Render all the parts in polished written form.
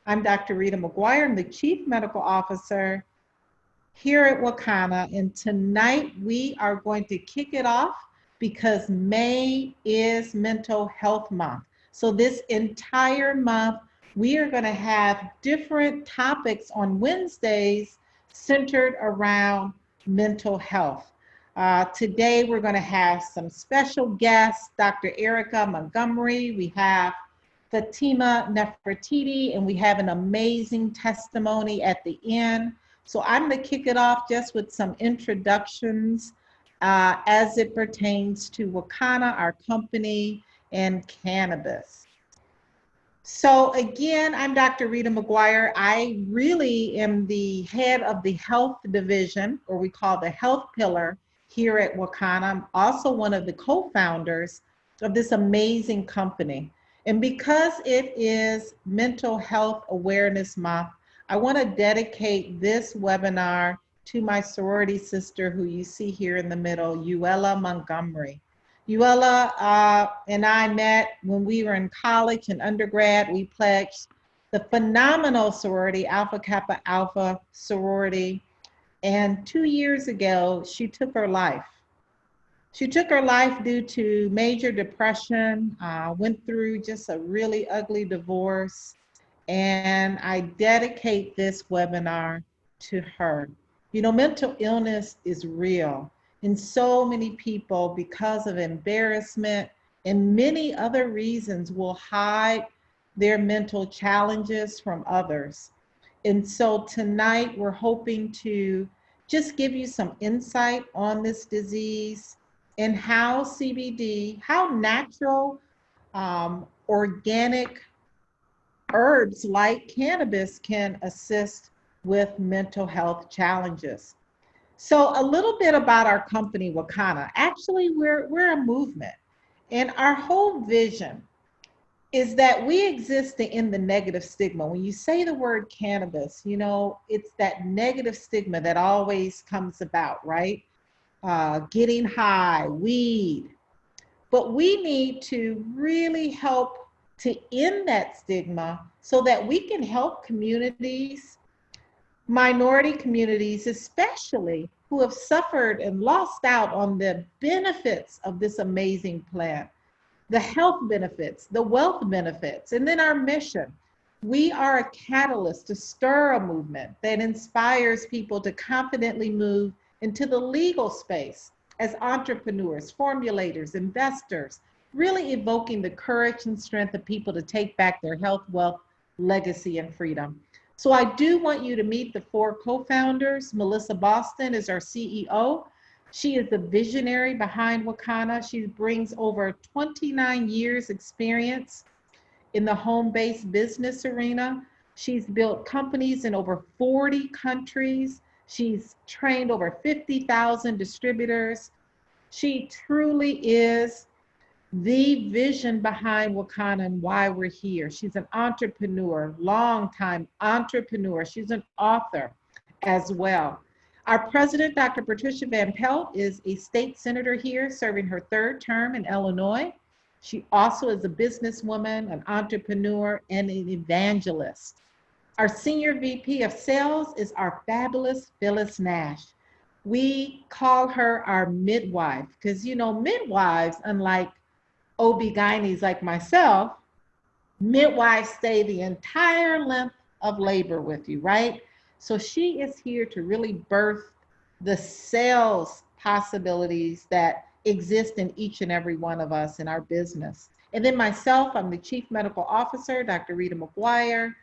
I'm Dr. Rita McGuire. I'm the Chief Medical Officer here at Wakanna, and tonight we are going to kick it off because May is Mental Health Month. So this entire month, we are going to have different topics on Wednesdays centered around mental health. Today, we're going to have some special guests, Dr. Erika Montgomery. We have Fatima Nefertiti, and we have an amazing testimony at the end. So I'm going to kick it off just with some introductions as it pertains to Wakanna, our company, and cannabis. So again, I'm Dr. Rita McGuire. I really am the head of the health division, or we call the health pillar here at Wakanna. I'm also one of the co-founders of this amazing company. And because it is Mental Health Awareness Month, I want to dedicate this webinar to my sorority sister who you see here in the middle, Erika Montgomery. Erika and I met when we were in college and undergrad. We pledged the phenomenal sorority, Alpha Kappa Alpha sorority. And 2 years ago, she took her life. She took her life due to major depression, went through just a really ugly divorce. And I dedicate this webinar to her. You know, mental illness is real. And so many people, because of embarrassment and many other reasons, will hide their mental challenges from others. And so tonight we're hoping to just give you some insight on this disease and how CBD, how natural, organic herbs like cannabis can assist with mental health challenges. So a little bit about our company, Wakanna. Actually, we're a movement, and our whole vision is that we exist in the negative stigma. When you say the word cannabis, you know, it's that negative stigma that always comes about, right? Getting high, weed. But we need to really help to end that stigma so that we can help communities, minority communities especially, who have suffered and lost out on the benefits of this amazing plant, the health benefits, the wealth benefits, and then our mission. We are a catalyst to stir a movement that inspires people to confidently move into the legal space as entrepreneurs, formulators, investors, really evoking the courage and strength of people to take back their health, wealth, legacy, and freedom. So I do want you to meet the 4 co-founders. Melissa Boston is our CEO. She is the visionary behind Wakanna. She brings over 29 years experience in the home-based business arena. She's built companies in over 40 countries. She's trained over 50,000 distributors. She truly is the vision behind Wakanna and why we're here. She's an entrepreneur, longtime entrepreneur. She's an author as well. Our president, Dr. Patricia Van Pelt, is a state senator here serving her 3rd term in Illinois. She also is a businesswoman, an entrepreneur, and an evangelist. Our senior VP of sales is our fabulous Phyllis Nash. We call her our midwife because, you know, midwives, unlike OB-GYNs like myself, midwives stay the entire length of labor with you, right? So she is here to really birth the sales possibilities that exist in each and every one of us in our business. And then myself, I'm the Chief Medical Officer, Dr. Rita McGuire.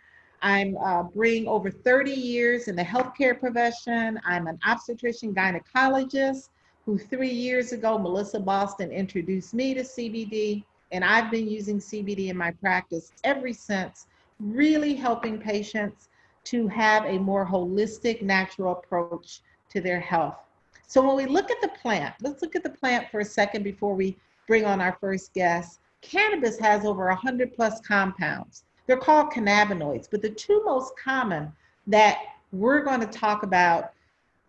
I'm bring over 30 years in the healthcare profession. I'm an obstetrician gynecologist who 3 years ago, Melissa Boston introduced me to CBD, and I've been using CBD in my practice ever since, really helping patients to have a more holistic, natural approach to their health. So when we look at the plant, let's look at the plant for a second before we bring on our first guest. Cannabis has over 100 plus compounds. They're called cannabinoids, but the 2 most common that we're going to talk about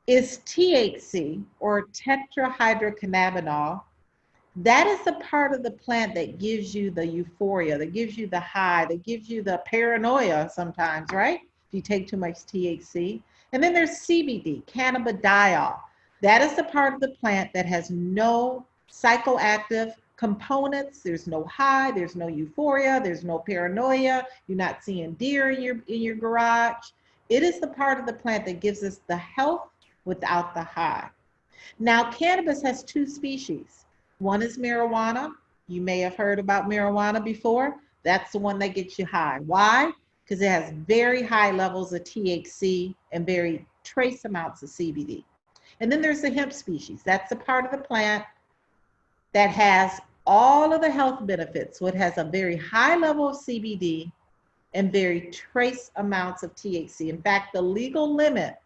is THC, or tetrahydrocannabinol, That is the part of the plant that gives you the euphoria, that gives you the high, that gives you the paranoia sometimes, right? If you take too much THC. And then there's CBD, cannabidiol. That is the part of the plant that has no psychoactive components. There's no high, there's no euphoria, there's no paranoia. You're not seeing deer in your garage. It is the part of the plant that gives us the health without the high. Now, cannabis has two species. One is marijuana. You may have heard about marijuana before. That's the one that gets you high. Why? Because it has very high levels of THC and very trace amounts of CBD. And then there's the hemp species. That's the part of the plant that has all of the health benefits. So it has a very high level of CBD and very trace amounts of THC. In fact, the legal limit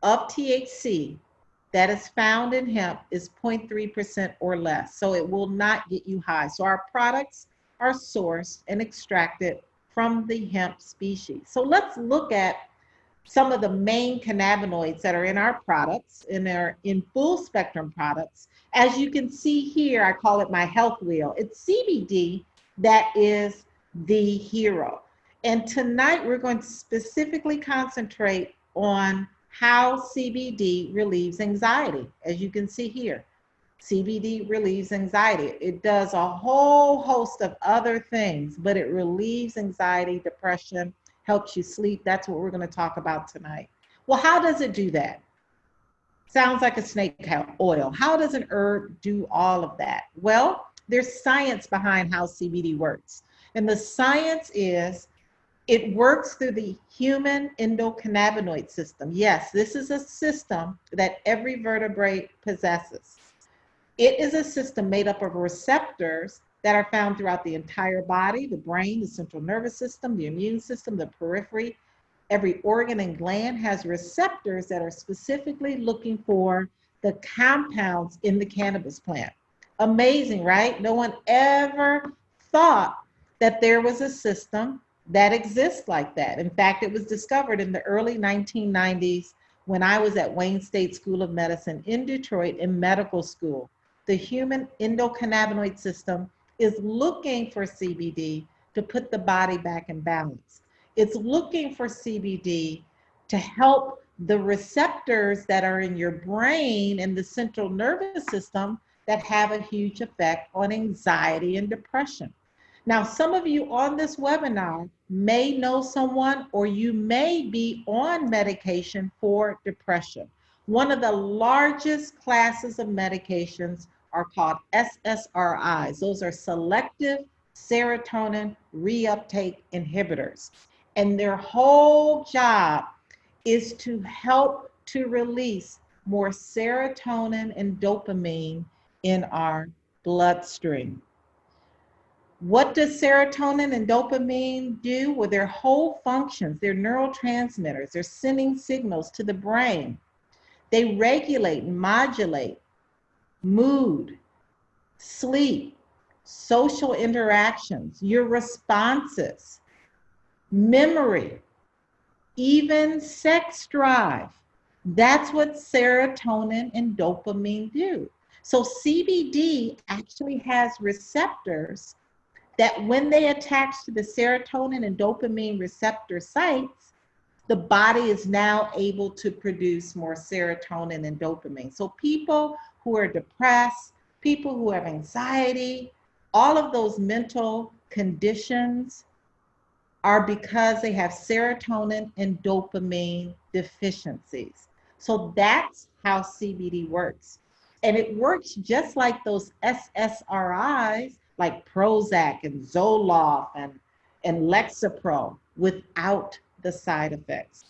of THC that is found in hemp is 0.3% or less. So it will not get you high. So our products are sourced and extracted from the hemp species. So let's look at some of the main cannabinoids that are in our products, in full spectrum products. As you can see here, I call it my health wheel. It's CBD that is the hero. And tonight we're going to specifically concentrate on how CBD relieves anxiety. As you can see here, CBD relieves anxiety. It does a whole host of other things, but it relieves anxiety, depression, helps you sleep. That's what we're going to talk about tonight. Well, how does it do that? Sounds like a snake oil. How does an herb do all of that? Well, there's science behind how CBD works. And the science is it works through the human endocannabinoid system. Yes, this is a system that every vertebrate possesses. It is a system made up of receptors that are found throughout the entire body, the brain, the central nervous system, the immune system, the periphery. Every organ and gland has receptors that are specifically looking for the compounds in the cannabis plant. Amazing, right? No one ever thought that there was a system that exists like that. In fact, it was discovered in the early 1990s when I was at Wayne State School of Medicine in Detroit in medical school. The human endocannabinoid system is looking for CBD to put the body back in balance. It's looking for CBD to help the receptors that are in your brain and the central nervous system that have a huge effect on anxiety and depression. Now, some of you on this webinar may know someone, or you may be on medication for depression. One of the largest classes of medications are called SSRIs. Those are selective serotonin reuptake inhibitors. And their whole job is to help to release more serotonin and dopamine in our bloodstream. What does serotonin and dopamine do? Well, their whole functions, they're neurotransmitters. They're sending signals to the brain. They regulate and modulate mood, sleep, social interactions, your responses, memory, even sex drive. That's what serotonin and dopamine do. So CBD actually has receptors that when they attach to the serotonin and dopamine receptor sites, the body is now able to produce more serotonin and dopamine. So people who are depressed, people who have anxiety, all of those mental conditions are because they have serotonin and dopamine deficiencies. So that's how CBD works. And it works just like those SSRIs, like Prozac and Zoloft and Lexapro, without the side effects.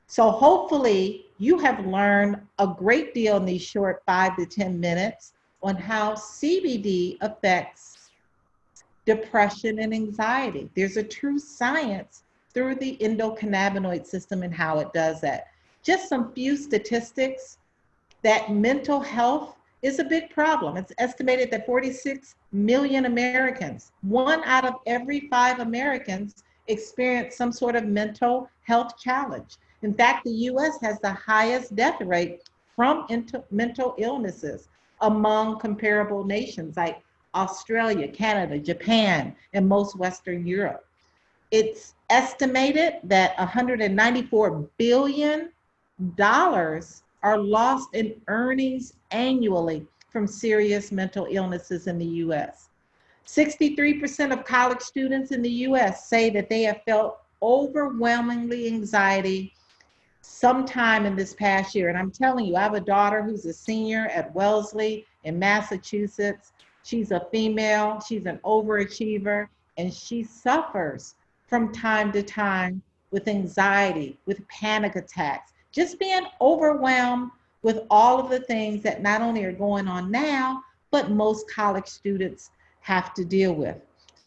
So hopefully you have learned a great deal in these short 5 to 10 minutes on how CBD affects depression and anxiety. There's a true science through the endocannabinoid system and how it does that. Just some few statistics that mental health is a big problem. It's estimated that 46 million Americans, 1 out of every 5 Americans, experience some sort of mental health challenge. In fact, the US has the highest death rate from mental illnesses. among comparable nations like Australia, Canada, Japan, and most Western Europe. It's estimated that $194 billion are lost in earnings annually from serious mental illnesses in the US. 63% of college students in the US say that they have felt overwhelmingly anxiety sometime in this past year. And I'm telling you, I have a daughter who's a senior at Wellesley in Massachusetts. She's a female, she's an overachiever, and she suffers from time to time with anxiety, with panic attacks, just being overwhelmed with all of the things that not only are going on now, but most college students have to deal with.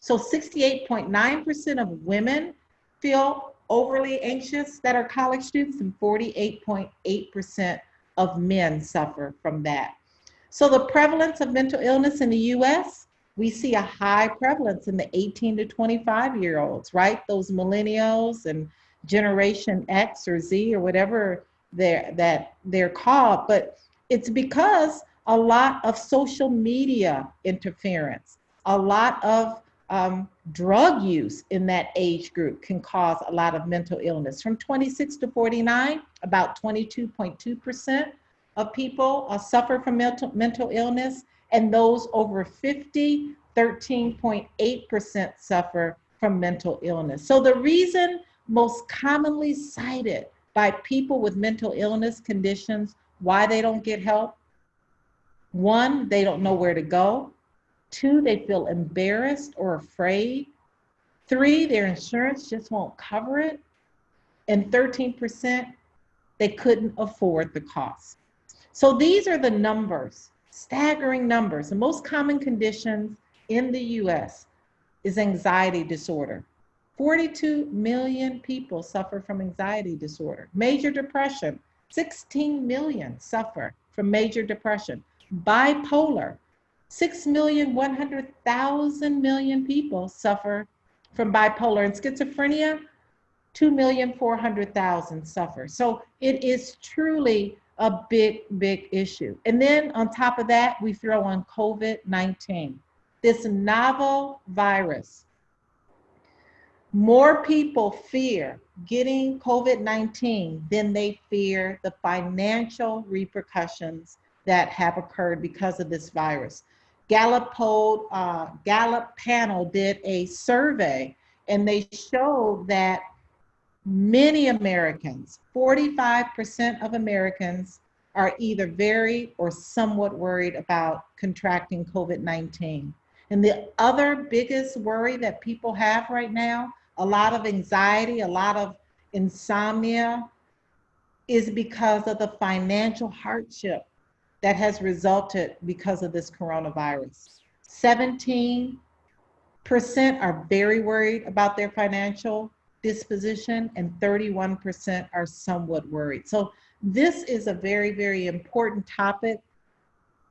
So 68.9% of women feel overly anxious that are college students, and 48.8% of men suffer from that. So the prevalence of mental illness in the US, we see a high prevalence in the 18 to 25-year-olds, right? Those millennials and Generation X or Z or whatever they're called. But it's because a lot of social media interference, a lot of drug use in that age group can cause a lot of mental illness. From 26 to 49, about 22.2% of people suffer from mental illness, and those over 50, 13.8% suffer from mental illness. So the reason most commonly cited by people with mental illness conditions why they don't get help: one, they don't know where to go; two, they feel embarrassed or afraid; three, their insurance just won't cover it; and 13%, they couldn't afford the cost. So these are the numbers, staggering numbers. The most common conditions in the US is anxiety disorder. 42 million people suffer from anxiety disorder. Major depression, 16 million suffer from major depression. Bipolar, 6,100,000 people suffer from bipolar. And schizophrenia, 2,400,000 suffer. So it is truly a big, big issue. And then on top of that, we throw on COVID-19, this novel virus. More people fear getting COVID-19 than they fear the financial repercussions that have occurred because of this virus. Gallup panel did a survey, and they showed that many Americans, 45% of Americans, are either very or somewhat worried about contracting COVID-19. And the other biggest worry that people have right now, a lot of anxiety, a lot of insomnia, is because of the financial hardship that has resulted because of this coronavirus. 17% are very worried about their financial disposition, and 31% are somewhat worried. So this is a very, very important topic,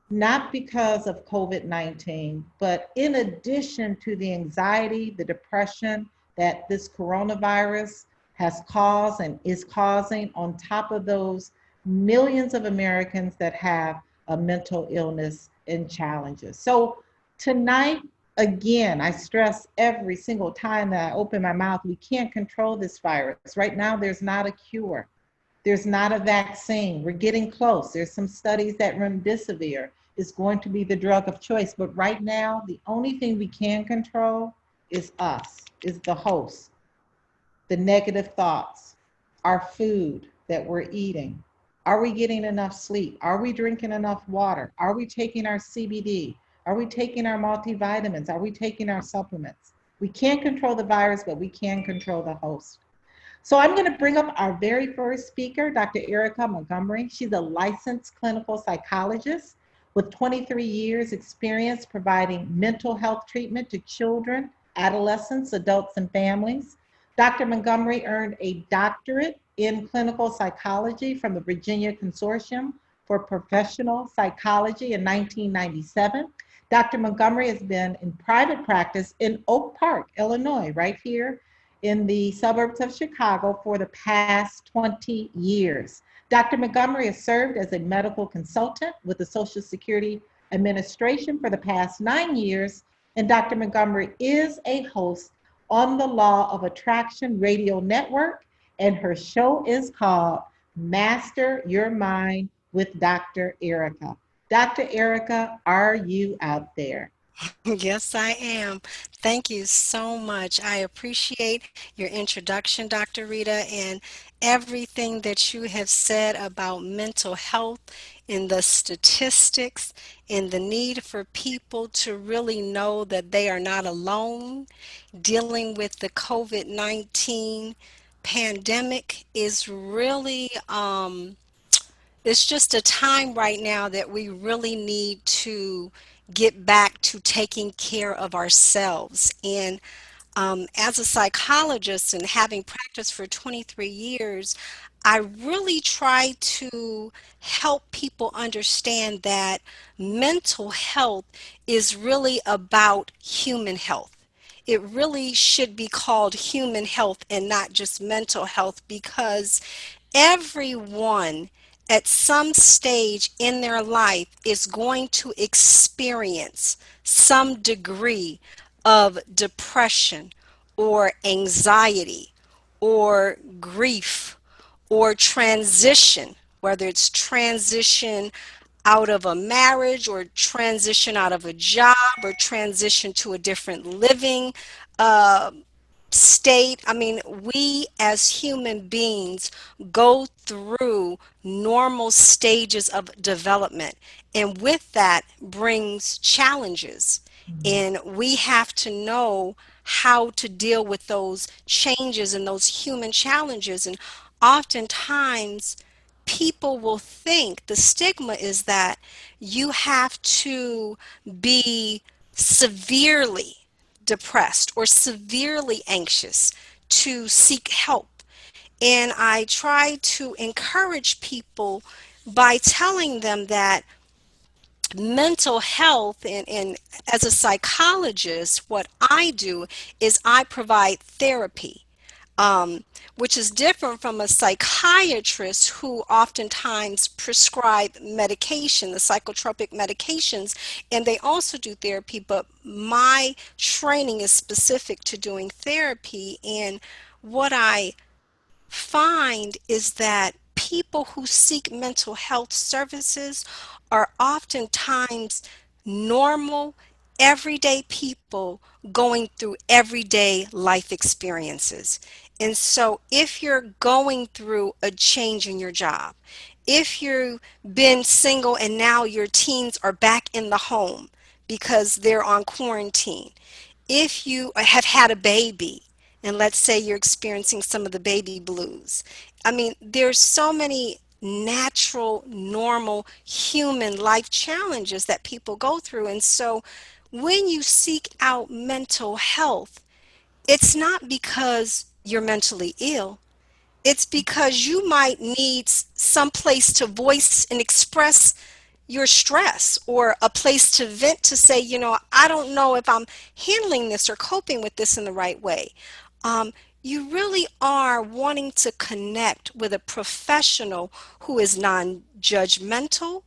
not because of COVID-19, but in addition to the anxiety, the depression that this coronavirus has caused and is causing, on top of those millions of Americans that have a mental illness and challenges. So tonight, again, I stress every single time that I open my mouth, we can't control this virus. Right now, there's not a cure. There's not a vaccine. We're getting close. There's some studies that remdesivir is going to be the drug of choice. But right now, the only thing we can control is us, is the host, the negative thoughts, our food that we're eating. Are we getting enough sleep? Are we drinking enough water? Are we taking our CBD? Are we taking our multivitamins? Are we taking our supplements? We can't control the virus, but we can control the host. So I'm going to bring up our very first speaker, Dr. Erika Montgomery. She's a licensed clinical psychologist with 23 years experience providing mental health treatment to children, adolescents, adults, and families. Dr. Montgomery earned a doctorate in clinical psychology from the Virginia Consortium for Professional Psychology in 1997. Dr. Montgomery has been in private practice in Oak Park, Illinois, right here in the suburbs of Chicago for the past 20 years. Dr. Montgomery has served as a medical consultant with the Social Security administration for the past 9 years, and Dr. Montgomery is a host on the Law of Attraction Radio Network, and her show is called Master Your Mind with Dr. Erika. Dr. Erika, are you out there? Yes, I am. Thank you so much. I appreciate your introduction, Dr. Rita, and everything that you have said about mental health and the statistics and the need for people to really know that they are not alone. Dealing with the COVID-19 pandemic is really it's just a time right now that we really need to get back to taking care of ourselves. And as a psychologist and having practiced for 23 years, I really try to help people understand that mental health is really about human health. It really should be called human health and not just mental health, because everyone at some stage in their life is going to experience some degree of depression or anxiety or grief or transition, whether it's transition out of a marriage or transition out of a job or transition to a different living uh, state. I mean, we as human beings go through normal stages of development, and with that brings challenges. And we have to know how to deal with those changes and those human challenges. And oftentimes, people will think the stigma is that you have to be severely depressed or severely anxious to seek help. And I try to encourage people by telling them that mental health, and as a psychologist, what I do is I provide therapy, um, which is different from a psychiatrist who oftentimes prescribe medication, the psychotropic medications, and they also do therapy, but my training is specific to doing therapy. And what I find is that people who seek mental health services are oftentimes normal, everyday people going through everyday life experiences. And so, if you're going through a change in your job, if you've been single and now your teens are back in the home because they're on quarantine, if you have had a baby, and let's say you're experiencing some of the baby blues, I mean, there's so many natural, normal, human life challenges that people go through. And so when you seek out mental health, it's not because you're mentally ill. It's because you might need some place to voice and express your stress, or a place to vent, to say, I don't know if I'm handling this or coping with this in the right way. You really are wanting to connect with a professional who is non-judgmental,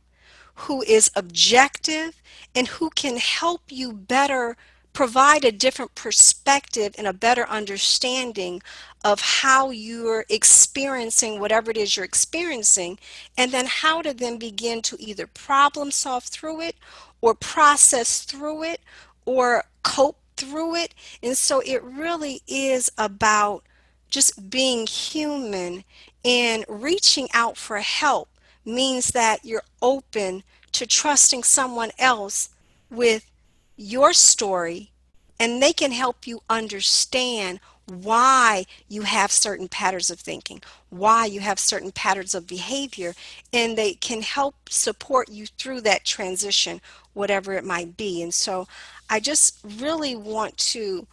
who is objective, and who can help you better provide a different perspective and a better understanding of how you're experiencing whatever it is you're experiencing, and then how to then begin to either problem solve through it or process through it or cope through it. And so it really is about just being human, and reaching out for help means that you're open to trusting someone else with your story, and they can help you understand why you have certain patterns of thinking, why you have certain patterns of behavior, and they can help support you through that transition, whatever it might be. And so I just really want to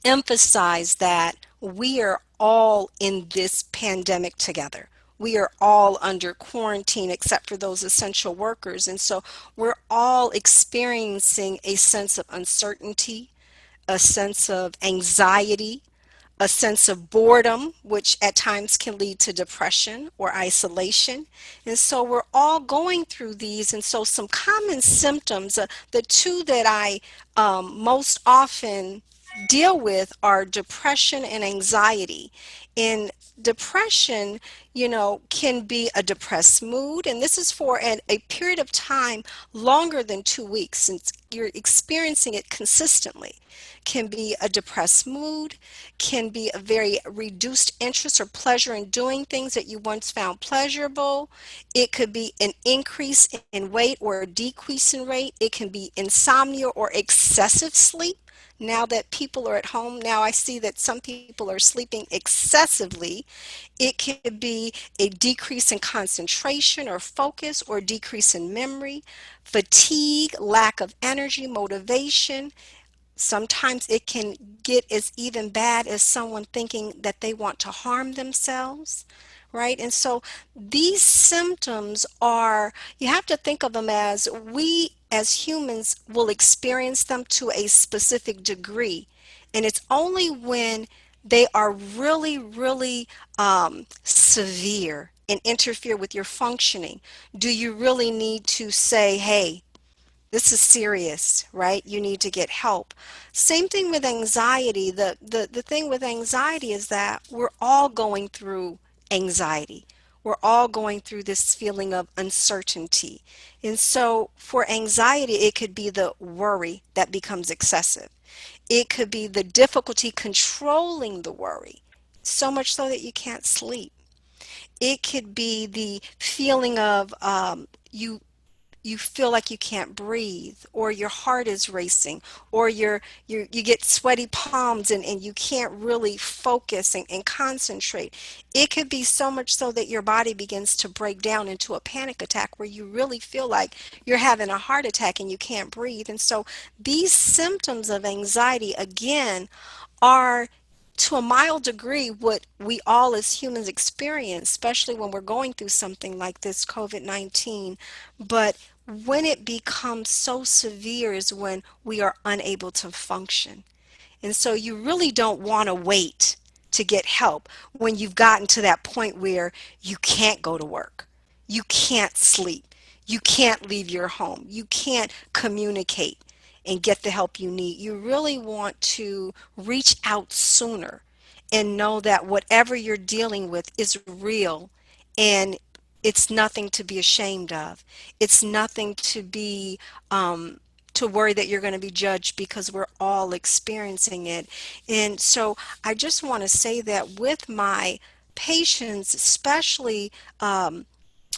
emphasize that we are all in this pandemic together. We are all under quarantine except for those essential workers. And so we're all experiencing a sense of uncertainty, a sense of anxiety, a sense of boredom, which at times can lead to depression or isolation. And so we're all going through these. And so some common symptoms, the two that I most often deal with are depression and anxiety. In depression, can be a depressed mood, and this is for a period of time longer than 2 weeks since you're experiencing it consistently. Can be a depressed mood, can be a very reduced interest or pleasure in doing things that you once found pleasurable. It could be an increase in weight or a decrease in weight. It can be insomnia or excessive sleep. Now that people are at home, now I see that some people are sleeping excessively. It could be a decrease in concentration or focus or decrease in memory, fatigue, lack of energy, motivation. Sometimes it can get as even bad as someone thinking that they want to harm themselves, right? And so these symptoms are, you have to think of them as we as humans will experience them to a specific degree. And it's only when they are really, really severe and interfere with your functioning do you really need to say, hey, this is serious, right? You need to get help. Same thing with anxiety. The thing with anxiety is that we're all going through anxiety. We're all going through this feeling of uncertainty. And so for anxiety, it could be the worry that becomes excessive. It could be the difficulty controlling the worry, so much so that you can't sleep. It could be the feeling of you feel like you can't breathe, or your heart is racing, or you get sweaty palms, and you can't really focus and concentrate. It could be so much so that your body begins to break down into a panic attack where you really feel like you're having a heart attack and you can't breathe. And so these symptoms of anxiety again are to a mild degree what we all as humans experience, especially when we're going through something like this COVID-19. But when it becomes so severe is when we are unable to function. And so you really don't want to wait to get help when you've gotten to that point where you can't go to work, you can't sleep, you can't leave your home, you can't communicate and get the help you need. You really want to reach out sooner and know that whatever you're dealing with is real, and it's nothing to be ashamed of. It's nothing to be to worry that you're going to be judged, because we're all experiencing it. And so I just want to say that with my patients, especially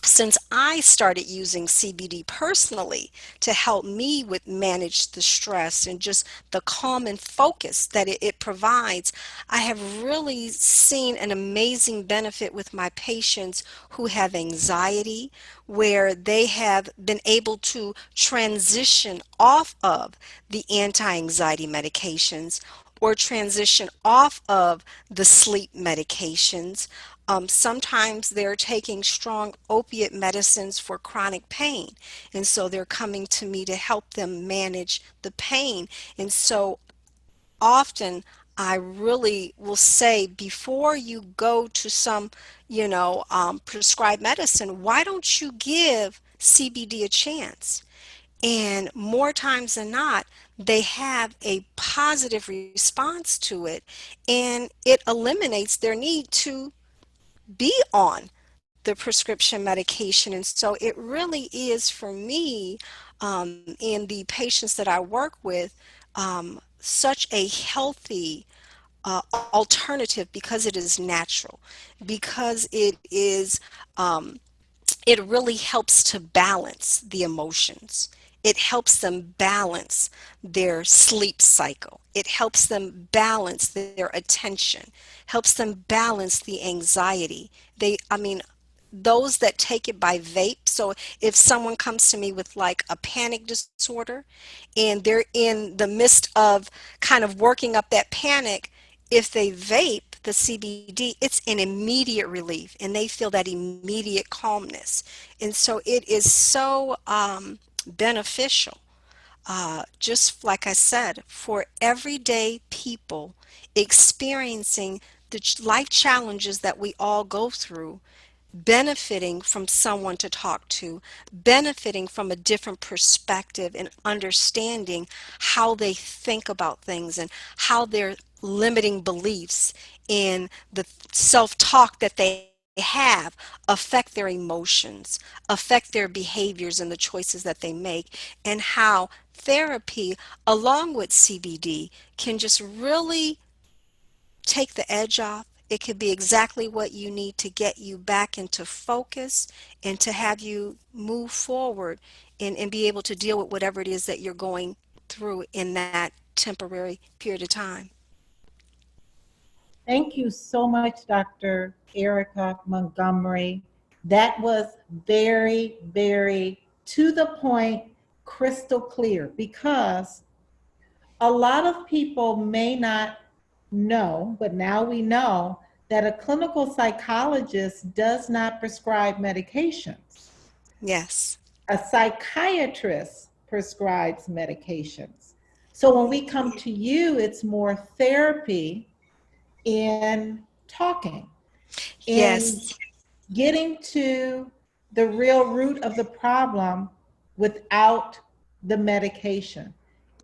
since I started using CBD personally to help me with manage the stress and just the calm and focus that it provides, I have really seen an amazing benefit with my patients who have anxiety, where they have been able to transition off of the anti-anxiety medications or transition off of the sleep medications. Sometimes they're taking strong opiate medicines for chronic pain, and so they're coming to me to help them manage the pain. And so often I really will say, before you go to some, prescribed medicine, why don't you give CBD a chance? And more times than not, they have a positive response to it, and it eliminates their need to be on the prescription medication. And so it really is for me, and the patients that I work with, such a healthy alternative, because it is natural, because it really helps to balance the emotions. It helps them balance their sleep cycle. It helps them balance their attention, helps them balance the anxiety. I mean, those that take it by vape. So if someone comes to me with like a panic disorder and they're in the midst of kind of working up that panic, if they vape the CBD, it's an immediate relief and they feel that immediate calmness. And so it is so beneficial, just like I said, for everyday people experiencing the life challenges that we all go through, benefiting from someone to talk to, benefiting from a different perspective and understanding how they think about things and how their limiting beliefs and the self-talk that they have affect their emotions, affect their behaviors and the choices that they make, and how therapy along with CBD can just really take the edge off. It could be exactly what you need to get you back into focus and to have you move forward and be able to deal with whatever it is that you're going through in that temporary period of time. Thank you so much, Dr. Erika Montgomery. That was very, very to the point, crystal clear, because a lot of people may not know, but now we know that a clinical psychologist does not prescribe medications. Yes. A psychiatrist prescribes medications. So when we come to you, it's more therapy in talking, in Yes. getting to the real root of the problem without the medication.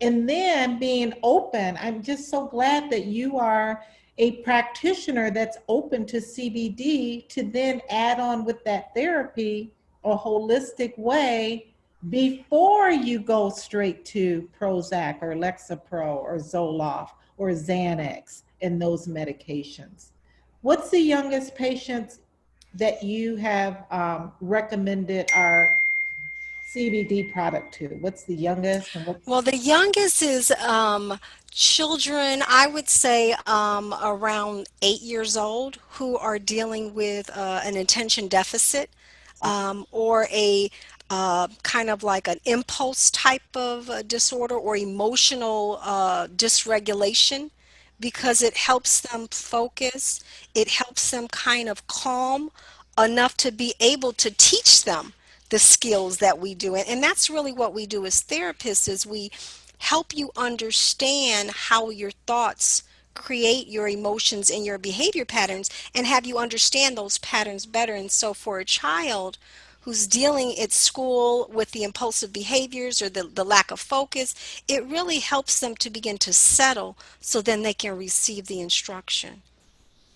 And then being open. I'm just so glad that you are a practitioner that's open to CBD to then add on with that therapy a holistic way before you go straight to Prozac or Lexapro or Zoloft or Xanax and those medications. What's the youngest patient that you have recommended our CBD product to? What's the youngest and Well, what's the youngest is children, I would say around 8 years old, who are dealing with an attention deficit or a kind of like an impulse type of disorder or emotional dysregulation, because it helps them focus, it helps them kind of calm enough to be able to teach them the skills that we do. And that's really what we do as therapists, is we help you understand how your thoughts create your emotions and your behavior patterns, and have you understand those patterns better. And so for a child who's dealing at school with the impulsive behaviors or the lack of focus, it really helps them to begin to settle so then they can receive the instruction.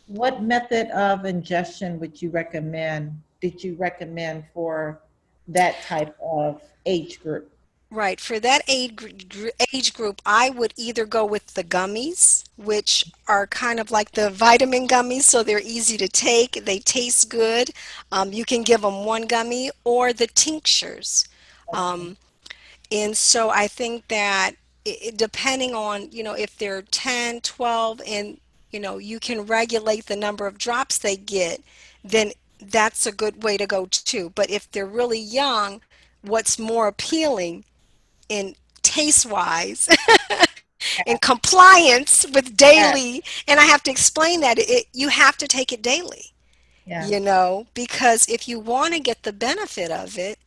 what method of ingestion would you recommend? Did you recommend for that type of age group? Right. For that age group, I would either go with the gummies, which are kind of like the vitamin gummies, so they're easy to take. They taste good. You can give them one gummy, or the tinctures. Okay. And so I think that depending on, if they're 10, 12, and, you can regulate the number of drops they get, then that's a good way to go too. But if they're really young, what's more appealing in taste wise and compliance with Yeah. daily, and I have to explain that you have to take it daily, Yes. because if you want to get the benefit of it,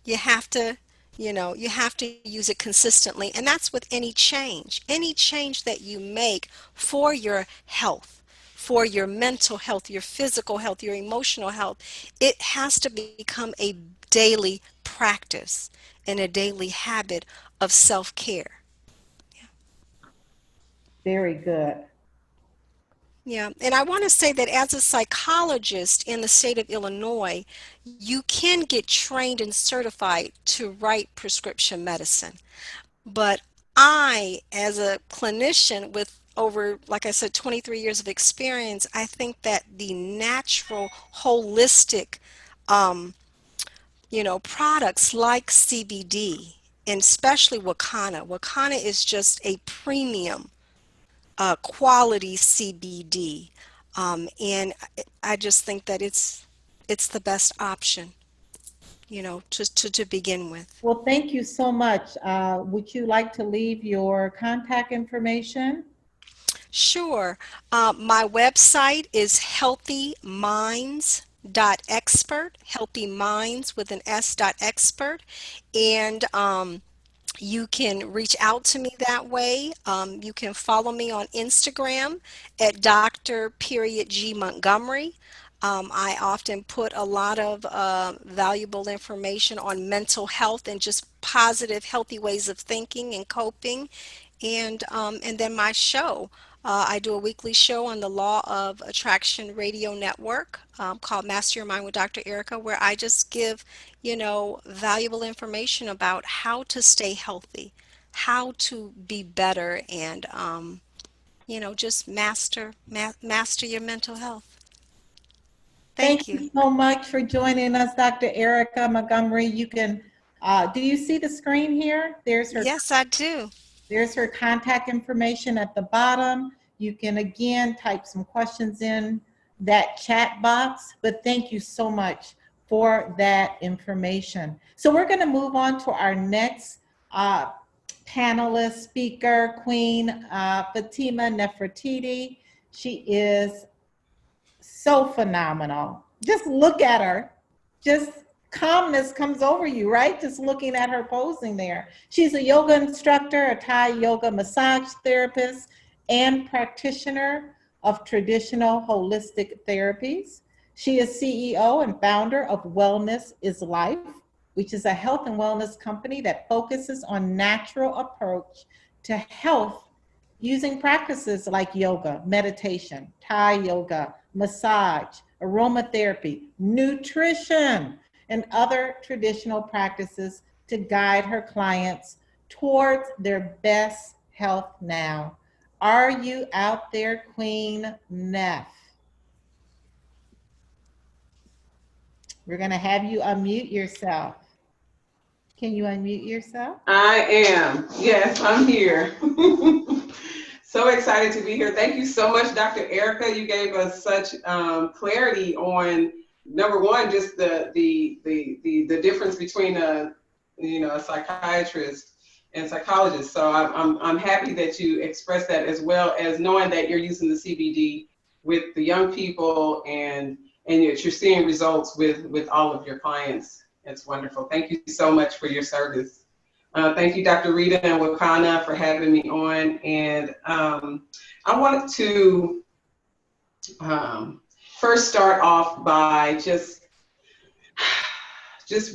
you have to you have to use it consistently. And that's with any change that you make for your health, for your mental health, your physical health, your emotional health. It has to become a daily practice and a daily habit of self-care. Very good. Yeah, and I want to say that as a psychologist in the state of Illinois, you can get trained and certified to write prescription medicine. But I, as a clinician with over, like I said, 23 years of experience, I think that the natural, holistic, um, products like CBD, and especially Wakanna. Wakanna is just a premium quality CBD, and I just think that it's the best option, to begin with. Well, thank you so much. Would you like to leave your contact information? Sure. My website is healthyminds.expert, healthy minds with an S dot expert. And You can reach out to me that way. You can follow me on Instagram at Dr. Period G Montgomery. I often put a lot of valuable information on mental health and just positive, healthy ways of thinking and coping. And then my show. I do a weekly show on the Law of Attraction Radio Network called Master Your Mind with Dr. Erika, where I just give, valuable information about how to stay healthy, how to be better, and just master your mental health. Thank Thank you. you so much for joining us, Dr. Erika Montgomery. You can, do you see the screen here? Yes, I do. There's her contact information at the bottom. You can again type some questions in that chat box, but thank you so much for that information. So we're going to move on to our next panelist speaker, Queen Fatima Nefertiti. She is so phenomenal. Just look at her. Just calmness comes over you, right? Just looking at her posing there. She's a yoga instructor, a Thai yoga massage therapist, and practitioner of traditional holistic therapies. She is CEO and founder of Wellness is Life, which is a health and wellness company that focuses on natural approach to health using practices like yoga, meditation, Thai yoga, massage, aromatherapy, nutrition, and other traditional practices to guide her clients towards their best health now. Are you out there, Queen Neff? We're going to have you unmute yourself. Can you unmute yourself? I am. Yes, I'm here. So excited to be here. Thank you so much, Dr. Erika. You gave us such clarity on number one, just the difference between a psychiatrist and psychologist. So I'm happy that you expressed that, as well as knowing that you're using the CBD with the young people and you're seeing results with all of your clients. It's wonderful. Thank you so much for your service. Thank you, Dr. Rita and Wakanna, for having me on. And I wanted to first start off by just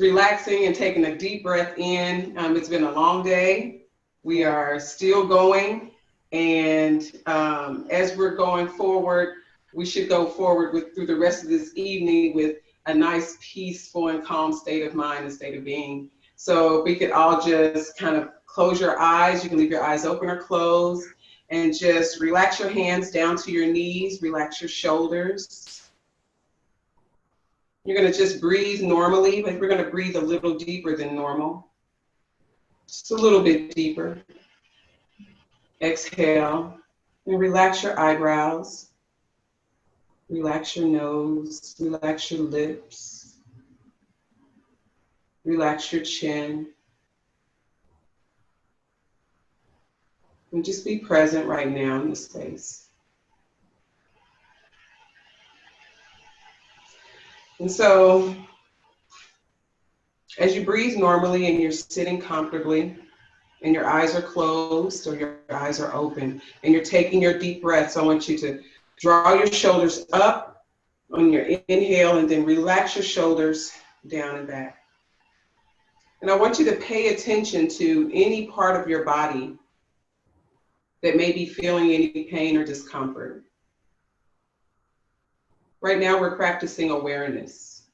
relaxing and taking a deep breath in. It's been a long day. We are still going. And as we're going forward, we should go forward through the rest of this evening with a nice, peaceful and calm state of mind and state of being. So we could all just kind of close your eyes. You can leave your eyes open or closed, and just relax your hands down to your knees, relax your shoulders. You're gonna just breathe normally, but we're gonna breathe a little deeper than normal. Just a little bit deeper. Exhale, and relax your eyebrows. Relax your nose, relax your lips, relax your chin. And just be present right now in the space. And so, as you breathe normally and you're sitting comfortably, and your eyes are closed or your eyes are open, and you're taking your deep breaths, I want you to draw your shoulders up on your inhale, and then relax your shoulders down and back. And I want you to pay attention to any part of your body that may be feeling any pain or discomfort. Right now, we're practicing awareness.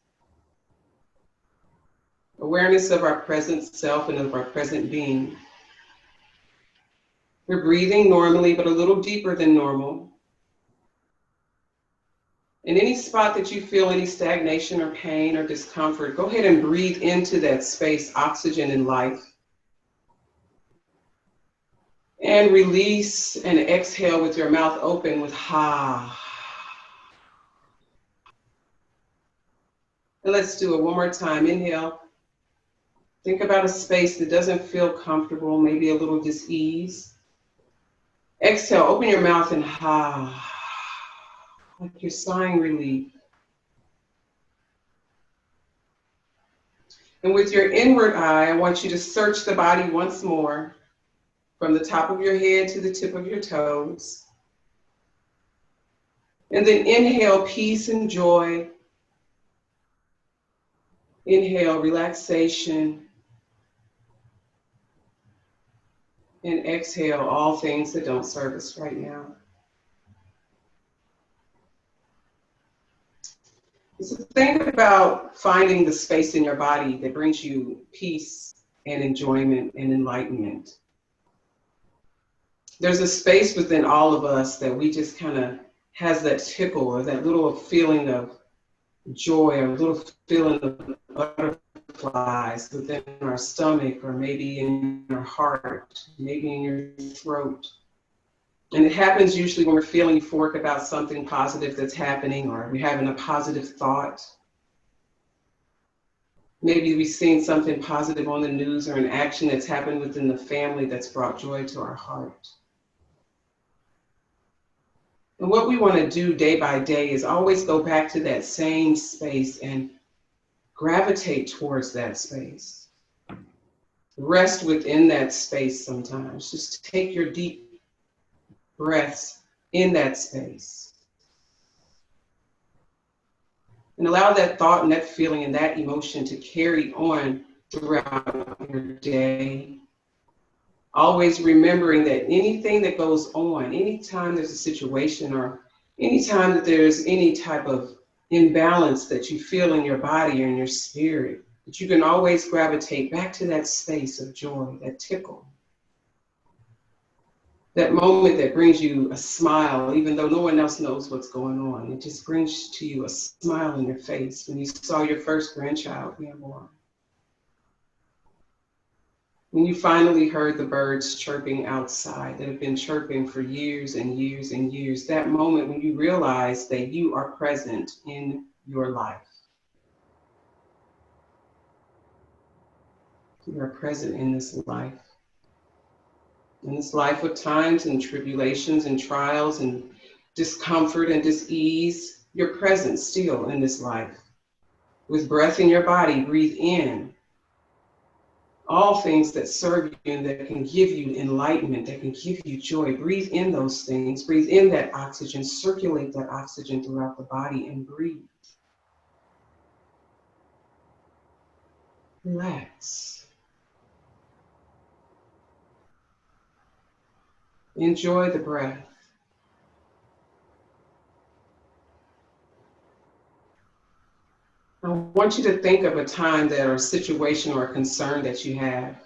Awareness of our present self and of our present being. We're breathing normally, but a little deeper than normal. In any spot that you feel any stagnation or pain or discomfort, go ahead and breathe into that space oxygen and life. And release and exhale with your mouth open with ha. And let's do it one more time. Inhale. Think about a space that doesn't feel comfortable, maybe a little dis-ease. Exhale, open your mouth and ha. Like you're sighing relief. And with your inward eye, I want you to search the body once more, from the top of your head to the tip of your toes. And then inhale peace and joy. Inhale relaxation. And exhale all things that don't serve us right now. So think about finding the space in your body that brings you peace and enjoyment and enlightenment. There's a space within all of us that we just kind of has that tickle or that little feeling of joy or a little feeling of butterflies within our stomach or maybe in our heart, maybe in your throat. And it happens usually when we're feeling euphoric about something positive that's happening, or we're having a positive thought. Maybe we've seen something positive on the news or an action that's happened within the family that's brought joy to our heart. And what we want to do day by day is always go back to that same space and gravitate towards that space. Rest within that space sometimes. Just take your deep breaths in that space. And allow that thought and that feeling and that emotion to carry on throughout your day. Always remembering that anything that goes on, anytime there's a situation or anytime that there's any type of imbalance that you feel in your body or in your spirit, that you can always gravitate back to that space of joy, that tickle. That moment that brings you a smile, even though no one else knows what's going on. It just brings to you a smile on your face when you saw your first grandchild being born. When you finally heard the birds chirping outside that have been chirping for years and years and years, that moment when you realize that you are present in your life. You are present in this life. In this life with times and tribulations and trials and discomfort and dis-ease, you're present still in this life. With breath in your body, breathe in all things that serve you and that can give you enlightenment, that can give you joy. Breathe in those things. Breathe in that oxygen. Circulate that oxygen throughout the body and breathe. Relax. Enjoy the breath. I want you to think of a time that or a situation or a concern that you have,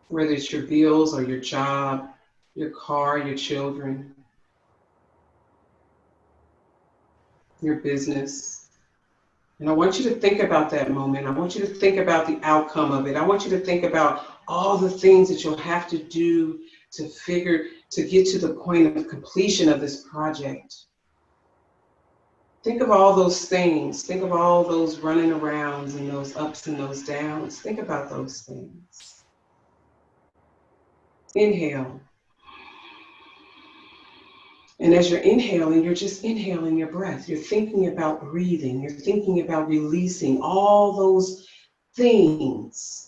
whether it's your bills or your job, your car, your children, your business. And I want you to think about that moment. I want you to think about the outcome of it. I want you to think about all the things that you'll have to do to get to the point of completion of this project. Think of all those things. Think of all those running arounds and those ups and those downs. Think about those things. Inhale. And as you're inhaling, you're just inhaling your breath. You're thinking about breathing. You're thinking about releasing all those things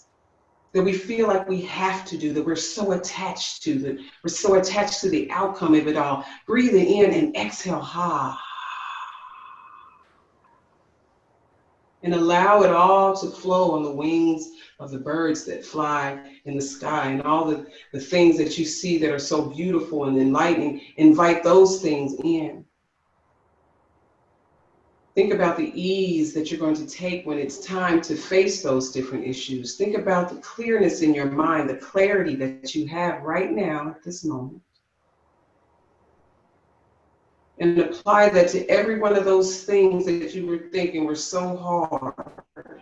that we feel like we have to do, that we're so attached to, that we're so attached to the outcome of it all. Breathing in and exhale, ha. And allow it all to flow on the wings of the birds that fly in the sky and all the things that you see that are so beautiful and enlightening. Invite those things in. Think about the ease that you're going to take when it's time to face those different issues. Think about the clearness in your mind, the clarity that you have right now at this moment. And apply that to every one of those things that you were thinking were so hard.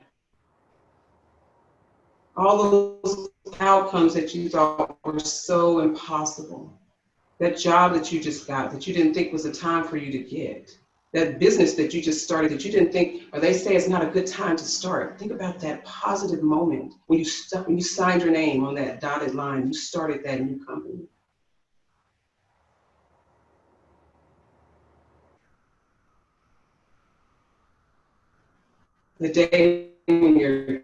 All those outcomes that you thought were so impossible. That job that you just got, that you didn't think was a time for you to get. That business that you just started, that you didn't think, or they say it's not a good time to start. Think about that positive moment when you signed your name on that dotted line, you started that new company. The day when your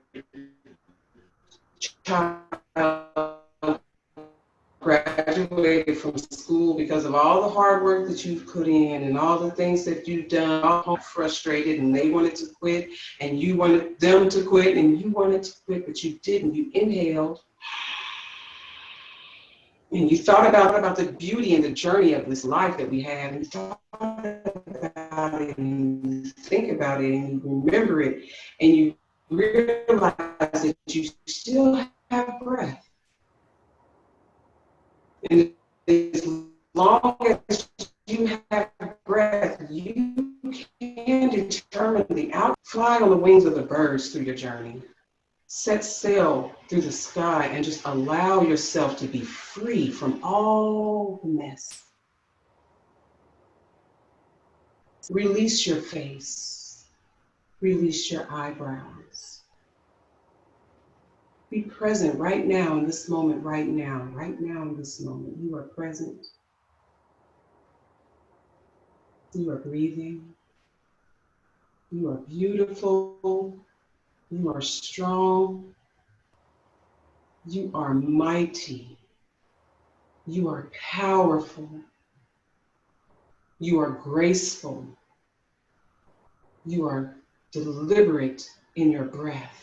child graduated from school because of all the hard work that you've put in and all the things that you've done, all frustrated, and they wanted to quit and you wanted them to quit and you wanted to quit, but you didn't. You inhaled and you thought about the beauty and the journey of this life that we have, and you thought about it and you think about it and you remember it and you realize that you still have breath. And as long as you have breath, you can determine the out. Fly on the wings of the birds through your journey. Set sail through the sky and just allow yourself to be free from all the mess. Release your face. Release your eyebrows. Be present right now in this moment, right now in this moment. You are present. You are breathing. You are beautiful. You are strong. You are mighty. You are powerful. You are graceful. You are deliberate in your breath.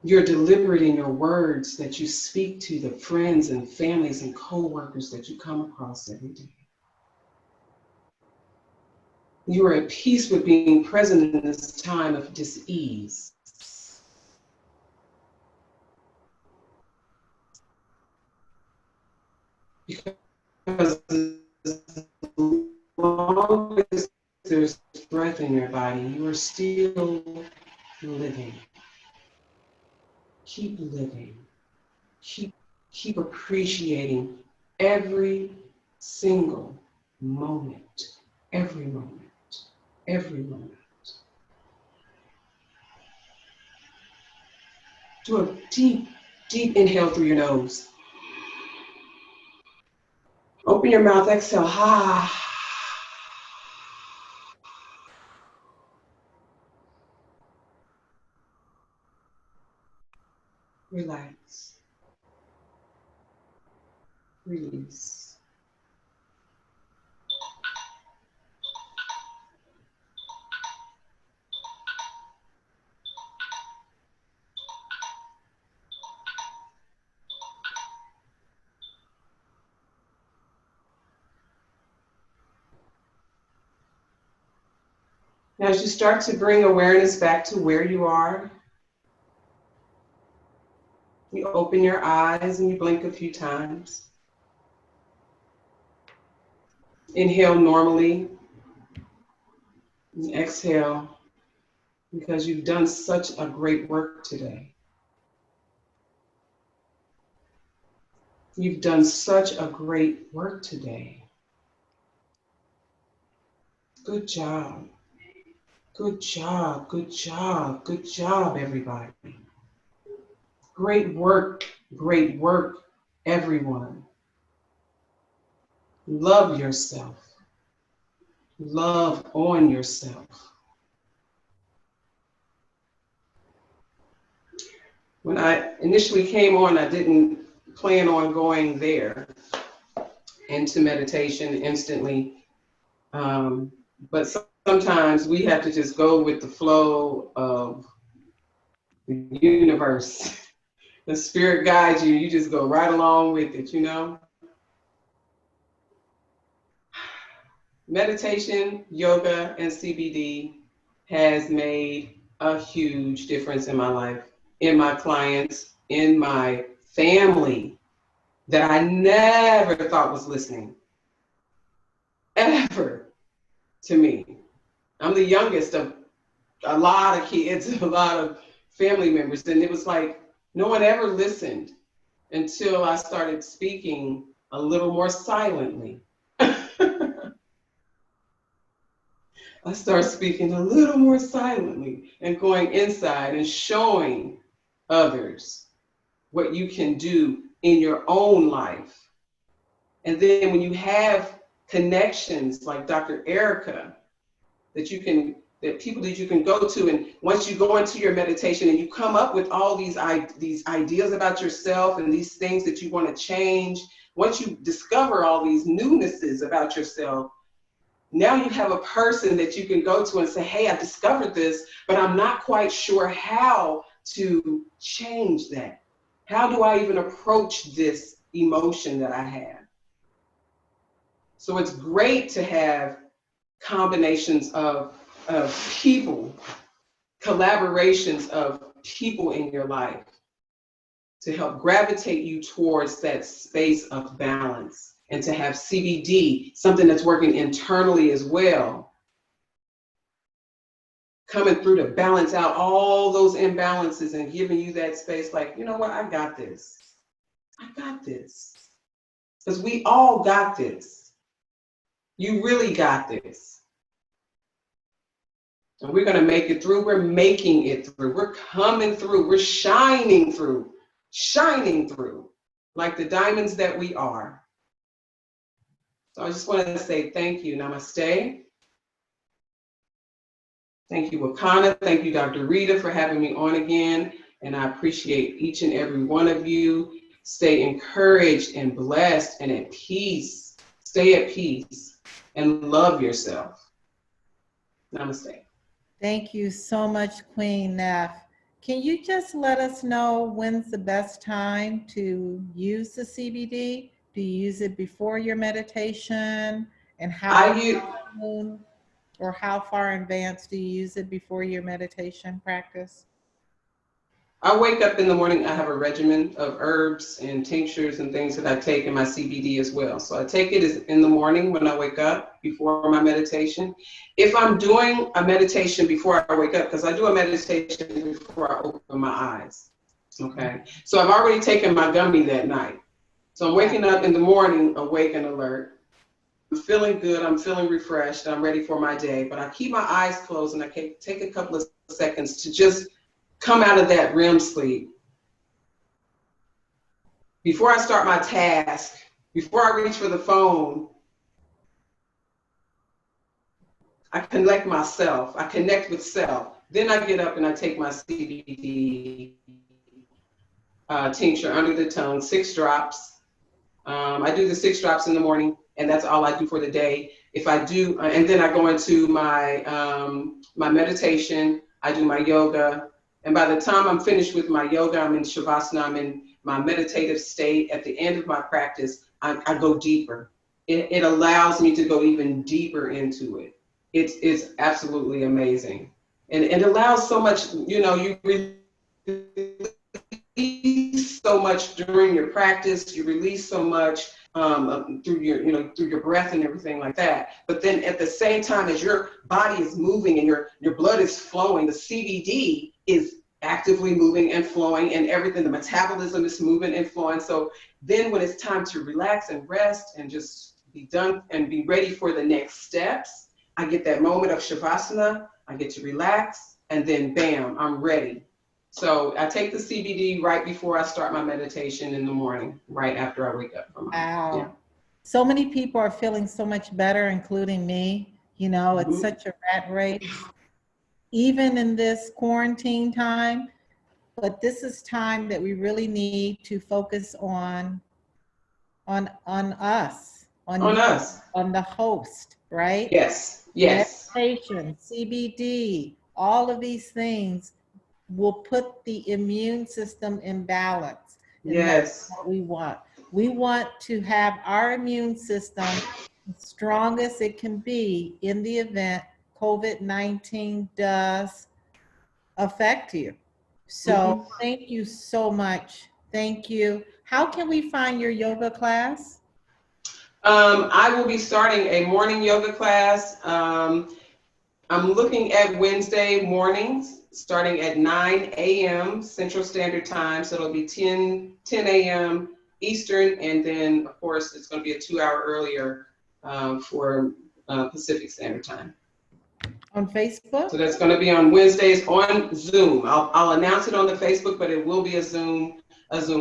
You're deliberate in your words that you speak to the friends and families and co-workers that you come across every day. You are at peace with being present in this time of dis-ease. Because as long as there's breath in your body, you are still living. Keep living. Keep appreciating every single moment, every moment, every moment. Do a deep, deep inhale through your nose. Open your mouth, exhale. Relax. Release. Now, as you start to bring awareness back to where you are, you open your eyes and you blink a few times. Inhale normally, and exhale because you've done such a great work today. You've done such a great work today. Good job. Good job, good job, good job, everybody. Great work, everyone. Love yourself. Love on yourself. When I initially came on, I didn't plan on going there into meditation instantly. But sometimes we have to just go with the flow of the universe. The spirit guides you, you just go right along with it, you know? Meditation, yoga, and CBD has made a huge difference in my life, in my clients, in my family that I never thought was listening, ever, to me. I'm the youngest of a lot of kids, a lot of family members, and it was like no one ever listened until I started speaking a little more silently. I started speaking a little more silently and going inside and showing others what you can do in your own life. And then when you have connections like Dr. Erika, that you can that people that you can go to. And once you go into your meditation and you come up with all these ideas about yourself and these things that you want to change, once you discover all these newnesses about yourself, now you have a person that you can go to and say, hey, I discovered this, but I'm not quite sure how to change that. How do I even approach this emotion that I have? So it's great to have combinations of people, collaborations of people in your life to help gravitate you towards that space of balance, and to have CBD, something that's working internally as well, coming through to balance out all those imbalances and giving you that space like, you know what, I got this. I got this. Because we all got this. You really got this. And we're going to make it through. We're making it through. We're coming through. We're shining through like the diamonds that we are. So I just wanted to say thank you. Namaste. Thank you, Wakanna. Thank you, Dr. Rita, for having me on again. And I appreciate each and every one of you. Stay encouraged and blessed and at peace. Stay at peace and love yourself. Namaste. Thank you so much, Queen Neff. Can you just let us know when's the best time to use the CBD? Do you use it before your meditation? And how soon or how far in advance do you use it before your meditation practice? I wake up in the morning, I have a regimen of herbs and tinctures and things that I take in my CBD as well. So I take it in the morning when I wake up before my meditation. If I'm doing a meditation before I wake up, because I do a meditation before I open my eyes, okay? So I've already taken my gummy that night. So I'm waking up in the morning, awake and alert. I'm feeling good, I'm feeling refreshed, I'm ready for my day, but I keep my eyes closed and I can take a couple of seconds to just come out of that REM sleep. Before I start my task, before I reach for the phone, I connect myself, I connect with self. Then I get up and I take my CBD tincture under the tongue, 6 drops. I do the 6 drops in the morning, and that's all I do for the day. If I do, and then I go into my, my meditation, I do my yoga, and by the time I'm finished with my yoga, I'm in Shavasana, I'm in my meditative state. At the end of my practice, I go deeper. It allows me to go even deeper into it. It's absolutely amazing. And it allows so much, you know, you release so much during your practice, you release so much through your, you know, through your breath and everything like that. But then at the same time as your body is moving and your blood is flowing, the CBD is actively moving and flowing, and everything, the metabolism is moving and flowing. So then when it's time to relax and rest and just be done and be ready for the next steps, I get that moment of Shavasana, I get to relax, and then bam, I'm ready. So I take the CBD right before I start my meditation in the morning, right after I wake up. Wow. Yeah. So many people are feeling so much better, including me. You know, it's such a rat race, even in this quarantine time. But this is time that we really need to focus on us, on us, on the host, right? Yes, yes. Meditation, CBD, all of these things will put the immune system in balance. And yes, that's what we want. We want to have our immune system as strong as it can be in the event COVID-19 does affect you. So thank you so much. Thank you. How can we find your yoga class? I will be starting a morning yoga class. I'm looking at Wednesday mornings, starting at 9 a.m. Central Standard Time. So it'll be 10 a.m. Eastern, and then of course it's going to be a 2-hour earlier for Pacific Standard Time. On Facebook? So that's going to be on Wednesdays on Zoom. I'll announce it on the Facebook, but it will be a Zoom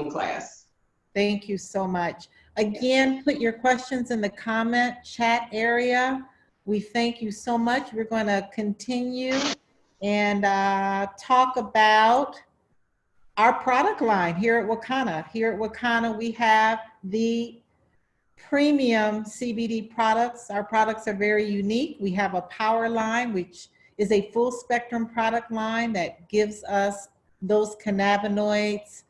class. Thank you so much. Again, put your questions in the comment chat area. We thank you so much. We're going to continue and talk about our product line here at Wakanna. Here at Wakanna, we have the premium CBD products. Our products are very unique. We have a power line, which is a full spectrum product line that gives us those cannabinoids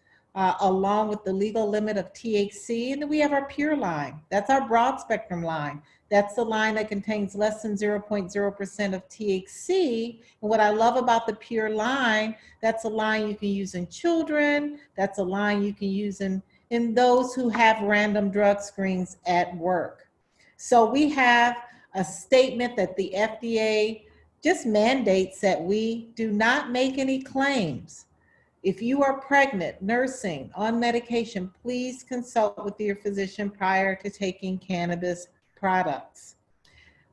along with the legal limit of THC. And then we have our pure line. That's our broad spectrum line. That's the line that contains less than 0.0% of THC. And what I love about the pure line, that's a line you can use in children. That's a line you can use in those who have random drug screens at work. So we have a statement that the FDA just mandates that we do not make any claims. If you are pregnant, nursing, on medication, please consult with your physician prior to taking cannabis products.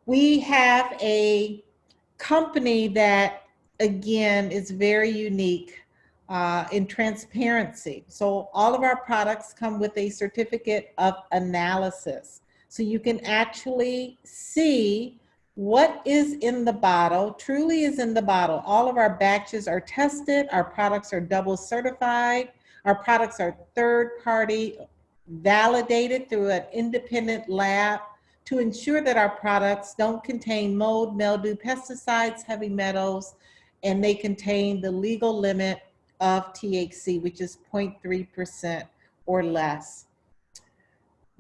We have a company that, again, is very unique in transparency. So all of our products come with a certificate of analysis. So you can actually see what is in the bottle, truly is in the bottle. All of our batches are tested. Our products are double certified. Our products are third party validated through an independent lab to ensure that our products don't contain mold, mildew, pesticides, heavy metals, and they contain the legal limit of THC, which is 0.3% or less.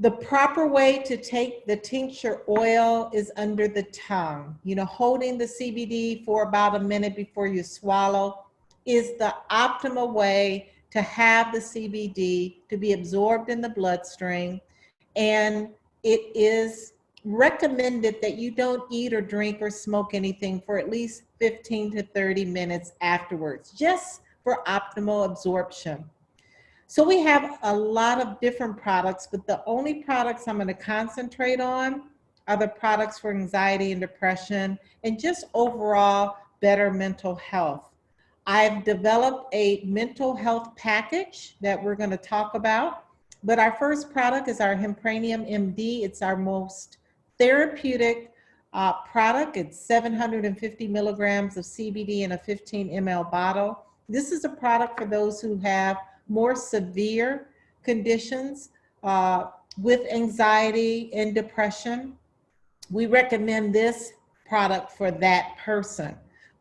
The proper way to take the tincture oil is under the tongue. You know, holding the CBD for about a minute before you swallow is the optimal way to have the CBD to be absorbed in the bloodstream. And it is recommended that you don't eat or drink or smoke anything for at least 15 to 30 minutes afterwards, just for optimal absorption. So we have a lot of different products, but the only products I'm going to concentrate on are the products for anxiety and depression and just overall better mental health. I've developed a mental health package that we're going to talk about, but our first product is our Hempranium MD. It's our most therapeutic product. It's 750 milligrams of CBD in a 15 ml bottle. This is a product for those who have more severe conditions with anxiety and depression. We recommend this product for that person.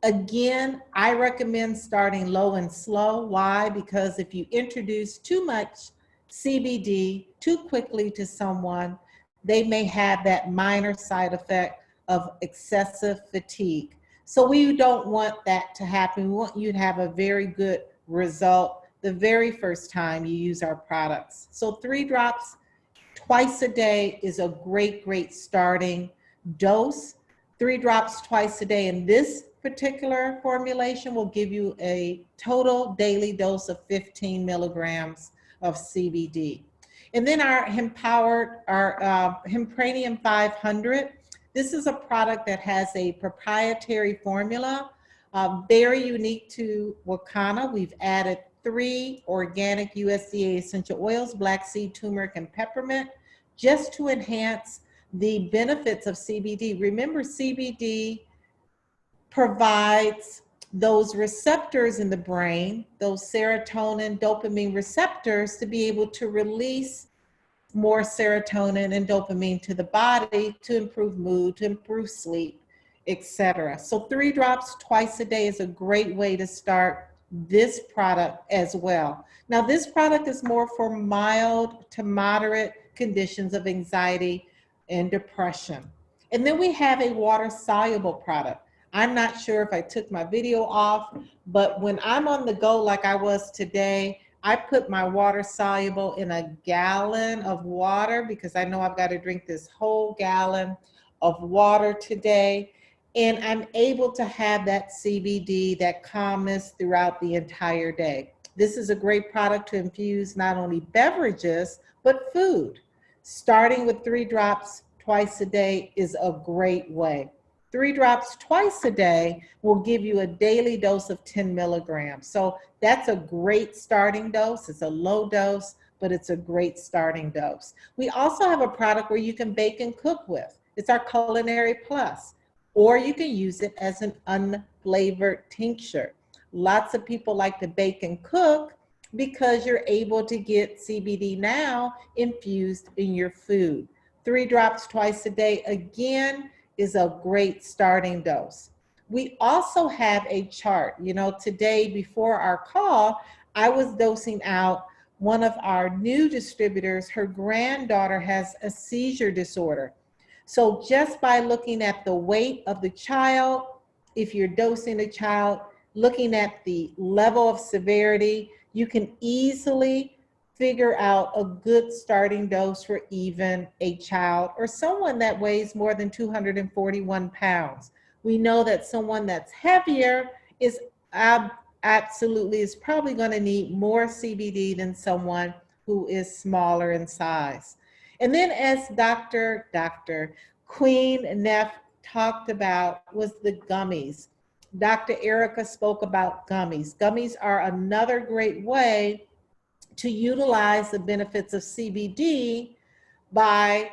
Again, I recommend starting low and slow. Why? Because if you introduce too much CBD too quickly to someone, they may have that minor side effect of excessive fatigue. So we don't want that to happen. We want you to have a very good result the very first time you use our products. So 3 drops twice a day is a great starting dose. 3 drops twice a day in this particular formulation will give you a total daily dose of 15 milligrams of CBD. And then our Hempranium 500. This is a product that has a proprietary formula, very unique to Wakanna. We've added 3 organic USDA essential oils, black seed, turmeric, and peppermint, just to enhance the benefits of CBD. Remember, CBD provides those receptors in the brain, those serotonin, dopamine receptors, to be able to release more serotonin and dopamine to the body to improve mood, to improve sleep, etc. So 3 drops twice a day is a great way to start this product as well. Now, this product is more for mild to moderate conditions of anxiety and depression. And then we have a water-soluble product. I'm not sure if I took my video off, but when I'm on the go like I was today, I put my water soluble in a gallon of water because I know I've got to drink this whole gallon of water today. And I'm able to have that CBD, that calmness throughout the entire day. This is a great product to infuse not only beverages, but food. Starting with 3 drops twice a day is a great way. 3 drops twice a day will give you a daily dose of 10 milligrams. So that's a great starting dose. It's a low dose, but it's a great starting dose. We also have a product where you can bake and cook with. It's our culinary plus. Or you can use it as an unflavored tincture. Lots of people like to bake and cook because you're able to get CBD now infused in your food. 3 drops twice a day, again, is a great starting dose. We also have a chart. You know, today before our call, I was dosing out one of our new distributors. Her granddaughter has a seizure disorder. So just by looking at the weight of the child, if you're dosing a child, looking at the level of severity, you can easily figure out a good starting dose for even a child or someone that weighs more than 241 pounds. We know that someone that's heavier is absolutely is probably going to need more CBD than someone who is smaller in size. And then as Dr. Queen Neff talked about was the gummies. Dr. Erika spoke about gummies. Gummies are another great way to utilize the benefits of CBD by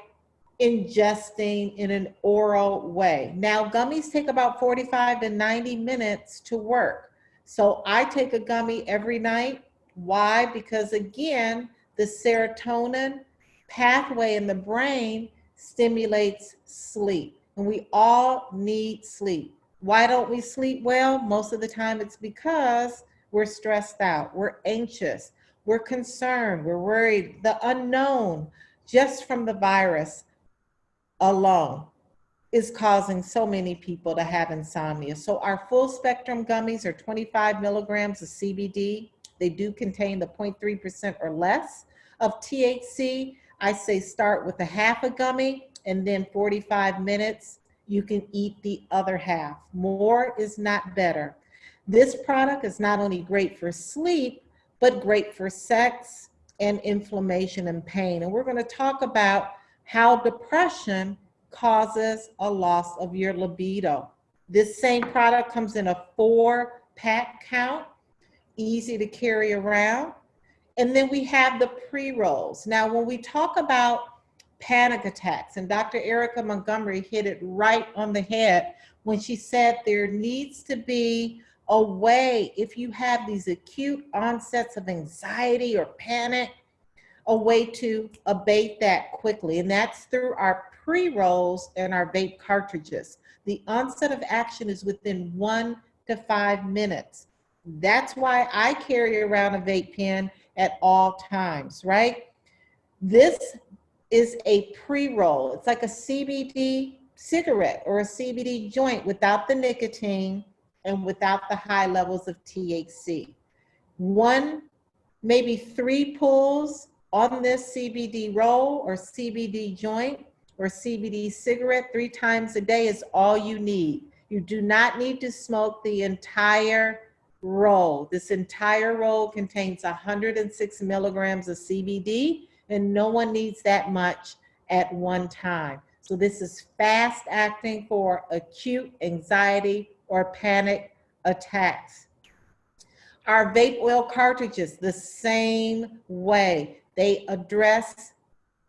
ingesting in an oral way. Now, gummies take about 45 to 90 minutes to work. So I take a gummy every night. Why? Because again, the serotonin pathway in the brain stimulates sleep. And we all need sleep. Why don't we sleep well? Most of the time it's because we're stressed out, we're anxious, we're concerned, we're worried. The unknown, just from the virus alone, is causing so many people to have insomnia. So our full spectrum gummies are 25 milligrams of CBD. They do contain the 0.3% or less of THC. I say start with a half a gummy, and then 45 minutes, you can eat the other half. More is not better. This product is not only great for sleep, but great for sex and inflammation and pain. And we're going to talk about how depression causes a loss of your libido. This same product comes in a 4-pack count, easy to carry around. And then we have the pre-rolls. Now, when we talk about panic attacks, and Dr. Erika Montgomery hit it right on the head when she said there needs to be a way, if you have these acute onsets of anxiety or panic, a way to abate that quickly. And that's through our pre-rolls and our vape cartridges. The onset of action is within 1 to 5 minutes. That's why I carry around a vape pen at all times, right? This is a pre-roll. It's like a CBD cigarette or a CBD joint without the nicotine and without the high levels of THC. 1, maybe 3 pulls on this CBD roll or CBD joint or CBD cigarette 3 times a day is all you need. You do not need to smoke the entire roll. This entire roll contains 106 milligrams of CBD, and no one needs that much at one time. So this is fast acting for acute anxiety or panic attacks. Our vape oil cartridges, the same way. They address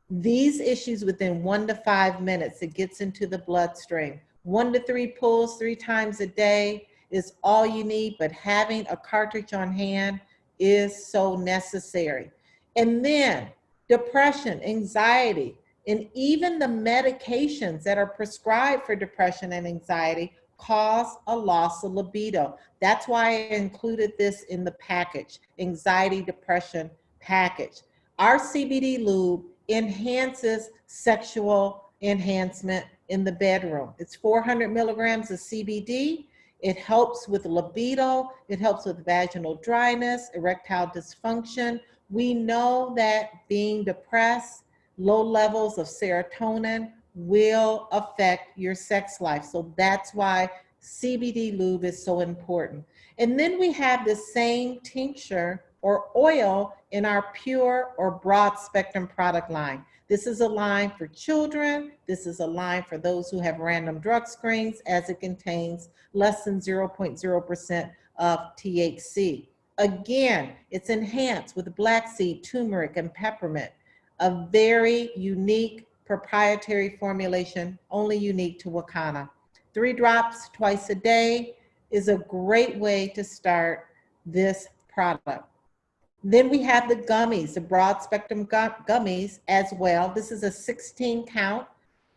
these issues within 1 to 5 minutes. It gets into the bloodstream. 1 to 3 pulls 3 times a day is all you need, but having a cartridge on hand is so necessary. And then depression, anxiety, and even the medications that are prescribed for depression and anxiety cause a loss of libido. That's why I included this in the package, anxiety, depression package. Our CBD lube enhances sexual enhancement in the bedroom. It's 400 milligrams of CBD. It helps with libido. It helps with vaginal dryness, erectile dysfunction. We know that being depressed, low levels of serotonin will affect your sex life. So that's why CBD lube is so important. And then we have the same tincture or oil in our pure or broad spectrum product line. This is a line for children. This is a line for those who have random drug screens, as it contains less than 0.0% of THC. Again, it's enhanced with black seed, turmeric, and peppermint, a very unique proprietary formulation, only unique to Wakanna. 3 drops twice a day is a great way to start this product. Then we have the gummies, the broad spectrum gummies as well. This is a 16 count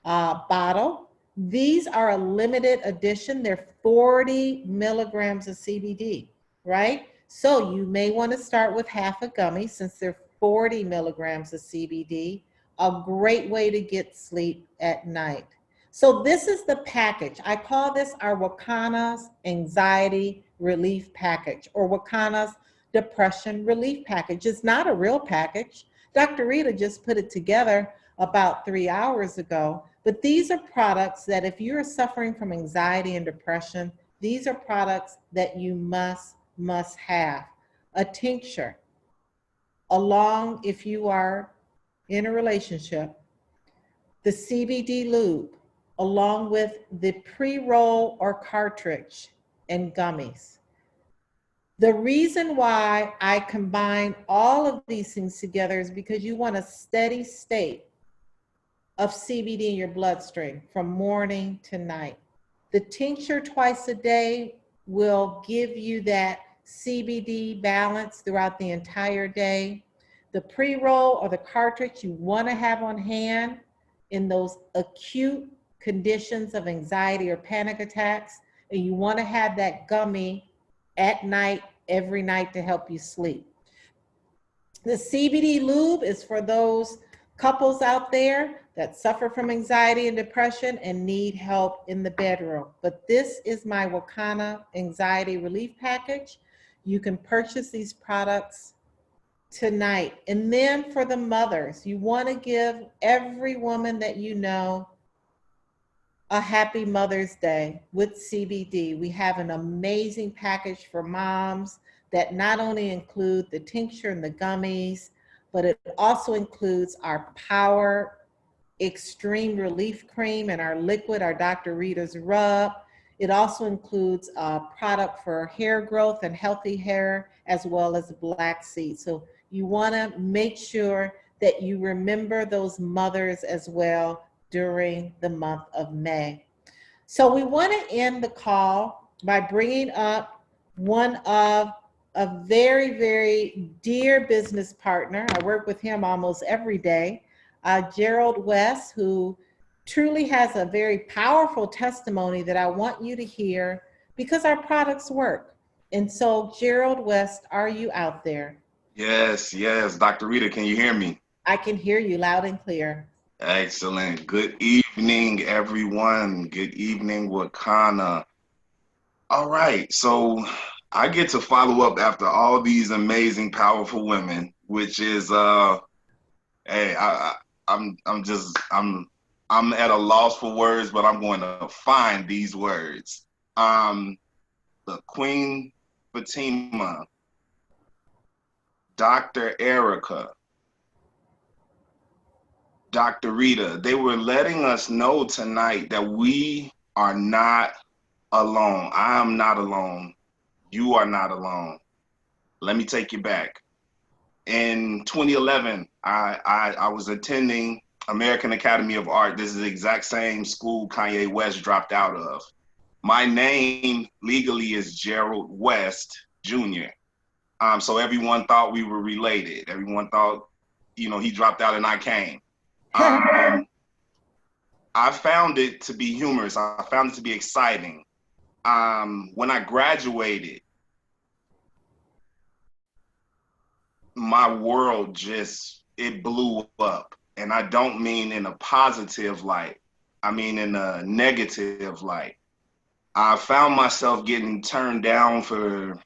bottle. These are a limited edition. They're 40 milligrams of CBD, right? So you may want to start with half a gummy since they're 40 milligrams of CBD, a great way to get sleep at night. So this is the package. I call this our Wakanna's Anxiety Relief Package, or Wakanna's Depression Relief Package. It's not a real package. Dr. Rita just put it together about 3 hours ago, but these are products that if you're suffering from anxiety and depression, these are products that you must have. A tincture, along if you are in a relationship, the CBD lube, along with the pre-roll or cartridge and gummies. The reason why I combine all of these things together is because you want a steady state of CBD in your bloodstream from morning to night. The tincture twice a day will give you that CBD balance throughout the entire day. The pre-roll or the cartridge you want to have on hand in those acute conditions of anxiety or panic attacks, and you want to have that gummy at night, every night, to help you sleep. The CBD lube is for those couples out there that suffer from anxiety and depression and need help in the bedroom. But this is my Wakanna Anxiety Relief Package. You can purchase these products tonight. And then for the mothers, you want to give every woman that you know a happy Mother's Day with CBD. We have an amazing package for moms that not only include the tincture and the gummies, but it also includes our Power Extreme Relief Cream and our liquid, our Dr. Rita's Rub. It also includes a product for hair growth and healthy hair, as well as black seed. So you want to make sure that you remember those mothers as well during the month of May. So we want to end the call by bringing up one of a very, very dear business partner. I work with him almost every day, Gerald West, who truly has a very powerful testimony that I want you to hear because our products work. And so, Gerald West, are you out there? Yes, Dr. Rita, can you hear me? I can hear you loud and clear. Excellent. Good evening, everyone. Good evening, Wakanna. All right, so I get to follow up after all these amazing, powerful women, which is, hey, I'm at a loss for words, but I'm going to find these words. The Queen Fatima, Dr. Erika, Dr. Rita, they were letting us know tonight that we are not alone. I am not alone. You are not alone. Let me take you back. In 2011, I was attending American Academy of Art. This is the exact same school Kanye West dropped out of. My name legally is Gerald West Jr. So everyone thought we were related. Everyone thought, you know, he dropped out and I came. I found it to be humorous. I found it to be exciting. When I graduated, my world it blew up. And I don't mean in a positive light. I mean in a negative light. I found myself getting turned down for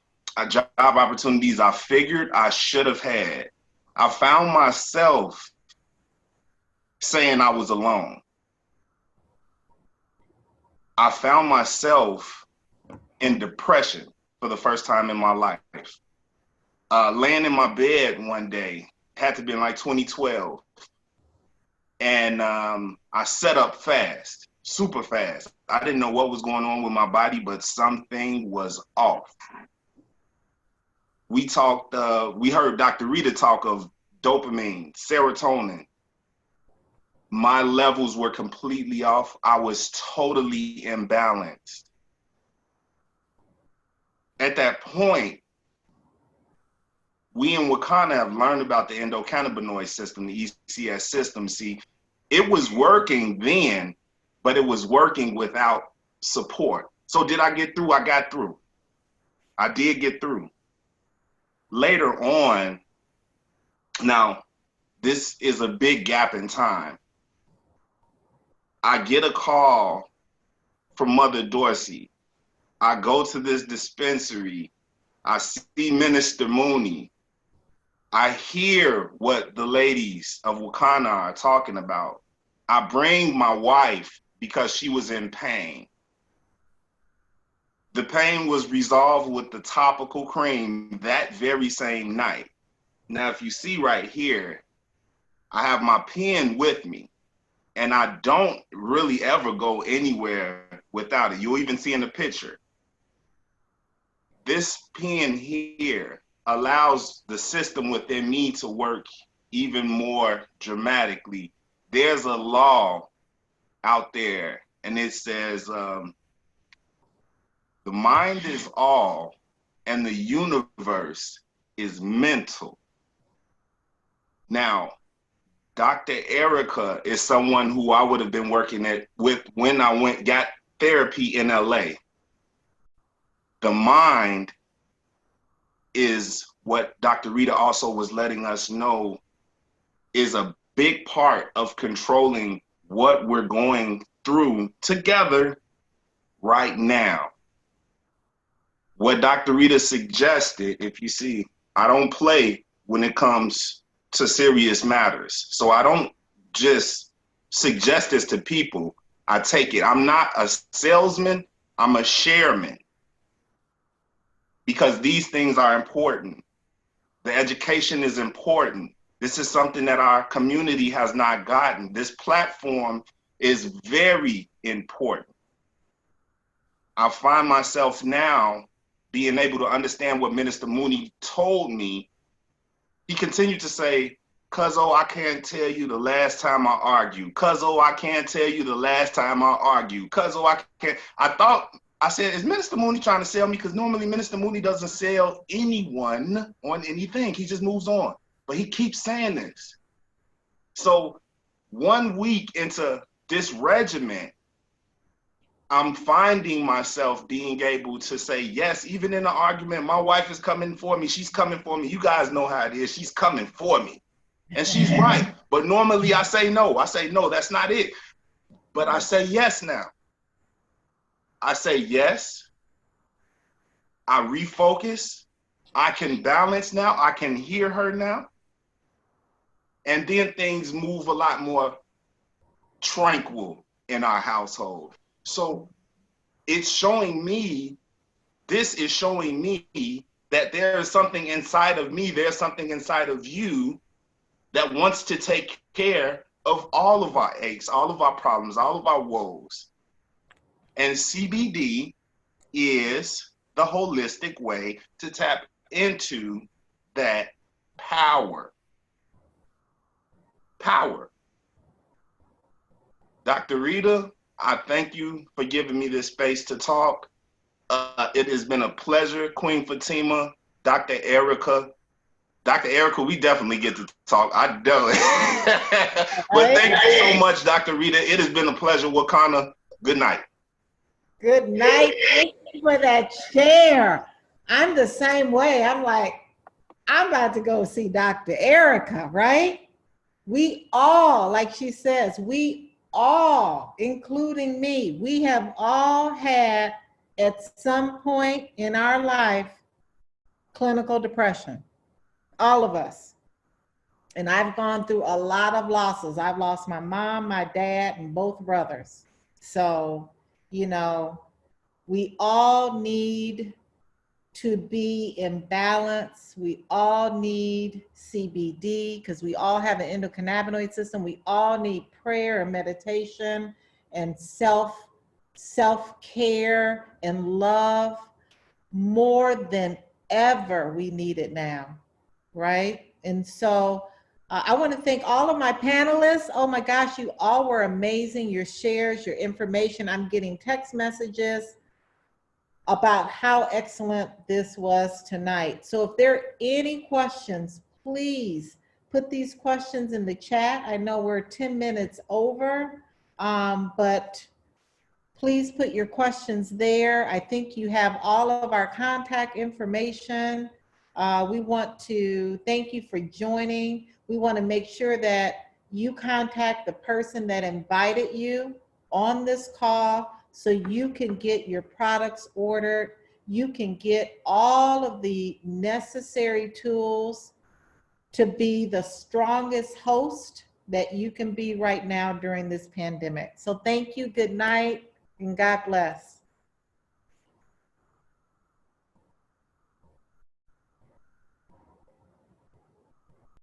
job opportunities I figured I should have had. I found myself saying I was alone. I found myself in depression for the first time in my life. Laying in my bed one day, had to be in like 2012. And I set up fast, super fast. I didn't know what was going on with my body, but something was off. We heard Dr. Rita talk of dopamine, serotonin. my levels were completely off. I was totally imbalanced. At that point, we in Wakanna have learned about the endocannabinoid system, the ECS system. See, it was working then, but it was working without support. So did I get through? I got through. I did get through. Later on, now, this is a big gap in time. I get a call from Mother Dorsey. I go to this dispensary. I see Minister Mooney. I hear what the ladies of Wakanna are talking about. I bring my wife because she was in pain. The pain was resolved with the topical cream that very same night. Now, if you see right here, I have my pen with me, and I don't really ever go anywhere without it. You'll even see in the picture. This pen here allows the system within me to work even more dramatically. There's a law out there, and it says, the mind is all, and the universe is mental. Now, Dr. Erika is someone who I would have been working with when I got therapy in LA. The mind is what Dr. Rita also was letting us know is a big part of controlling what we're going through together right now. What Dr. Rita suggested, if you see, I don't play when it comes to serious matters. So I don't just suggest this to people. I take it. I'm not a salesman, I'm a shareman. Because these things are important. The education is important. This is something that our community has not gotten. This platform is very important. I find myself now being able to understand what Minister Mooney told me. He continued to say, "Cuzzo, I can't tell you the last time I argued. Cuzzo, I can't tell you the last time I argued. Cuzzo, I can't." I said, is Minister Mooney trying to sell me? Because normally Minister Mooney doesn't sell anyone on anything. He just moves on. But he keeps saying this. So 1 week into this regimen, I'm finding myself being able to say yes, even in an argument. My wife is coming for me. She's coming for me. You guys know how it is. She's coming for me. And she's right. But normally I say no. I say, no, that's not it. But I say yes now. I say yes. I refocus. I can balance now. I can hear her now. And then things move a lot more tranquil in our household. So it's showing me, this is showing me that there is something inside of me, there's something inside of you that wants to take care of all of our aches, all of our problems, all of our woes. And CBD is the holistic way to tap into that power. Power. Dr. Rita, I thank you for giving me this space to talk. It has been a pleasure. Queen Fatima, Dr. Erika. Dr. Erika, we definitely get to talk. I don't. But thank you so much, Dr. Rita. It has been a pleasure. Wakanna, good night. Good night. Thank you for that share. I'm the same way. I'm like, I'm about to go see Dr. Erika, right? We all, like she says, we all, including me, we have all had at some point in our life clinical depression. All of us. And I've gone through a lot of losses. I've lost my mom, my dad, and both brothers. So, you know, we all need to be in balance. We all need CBD because we all have an endocannabinoid system. We all need prayer and meditation and self-care and love more than ever we need it now, right? And so I want to thank all of my panelists. Oh my gosh, you all were amazing. Your shares, your information. I'm getting text messages about how excellent this was tonight. So if there are any questions, please put these questions in the chat. I know we're 10 minutes over, but please put your questions there. I think you have all of our contact information. We want to thank you for joining. We want to make sure that you contact the person that invited you on this call so you can get your products ordered. You can get all of the necessary tools to be the strongest host that you can be right now during this pandemic. So thank you, good night, and God bless.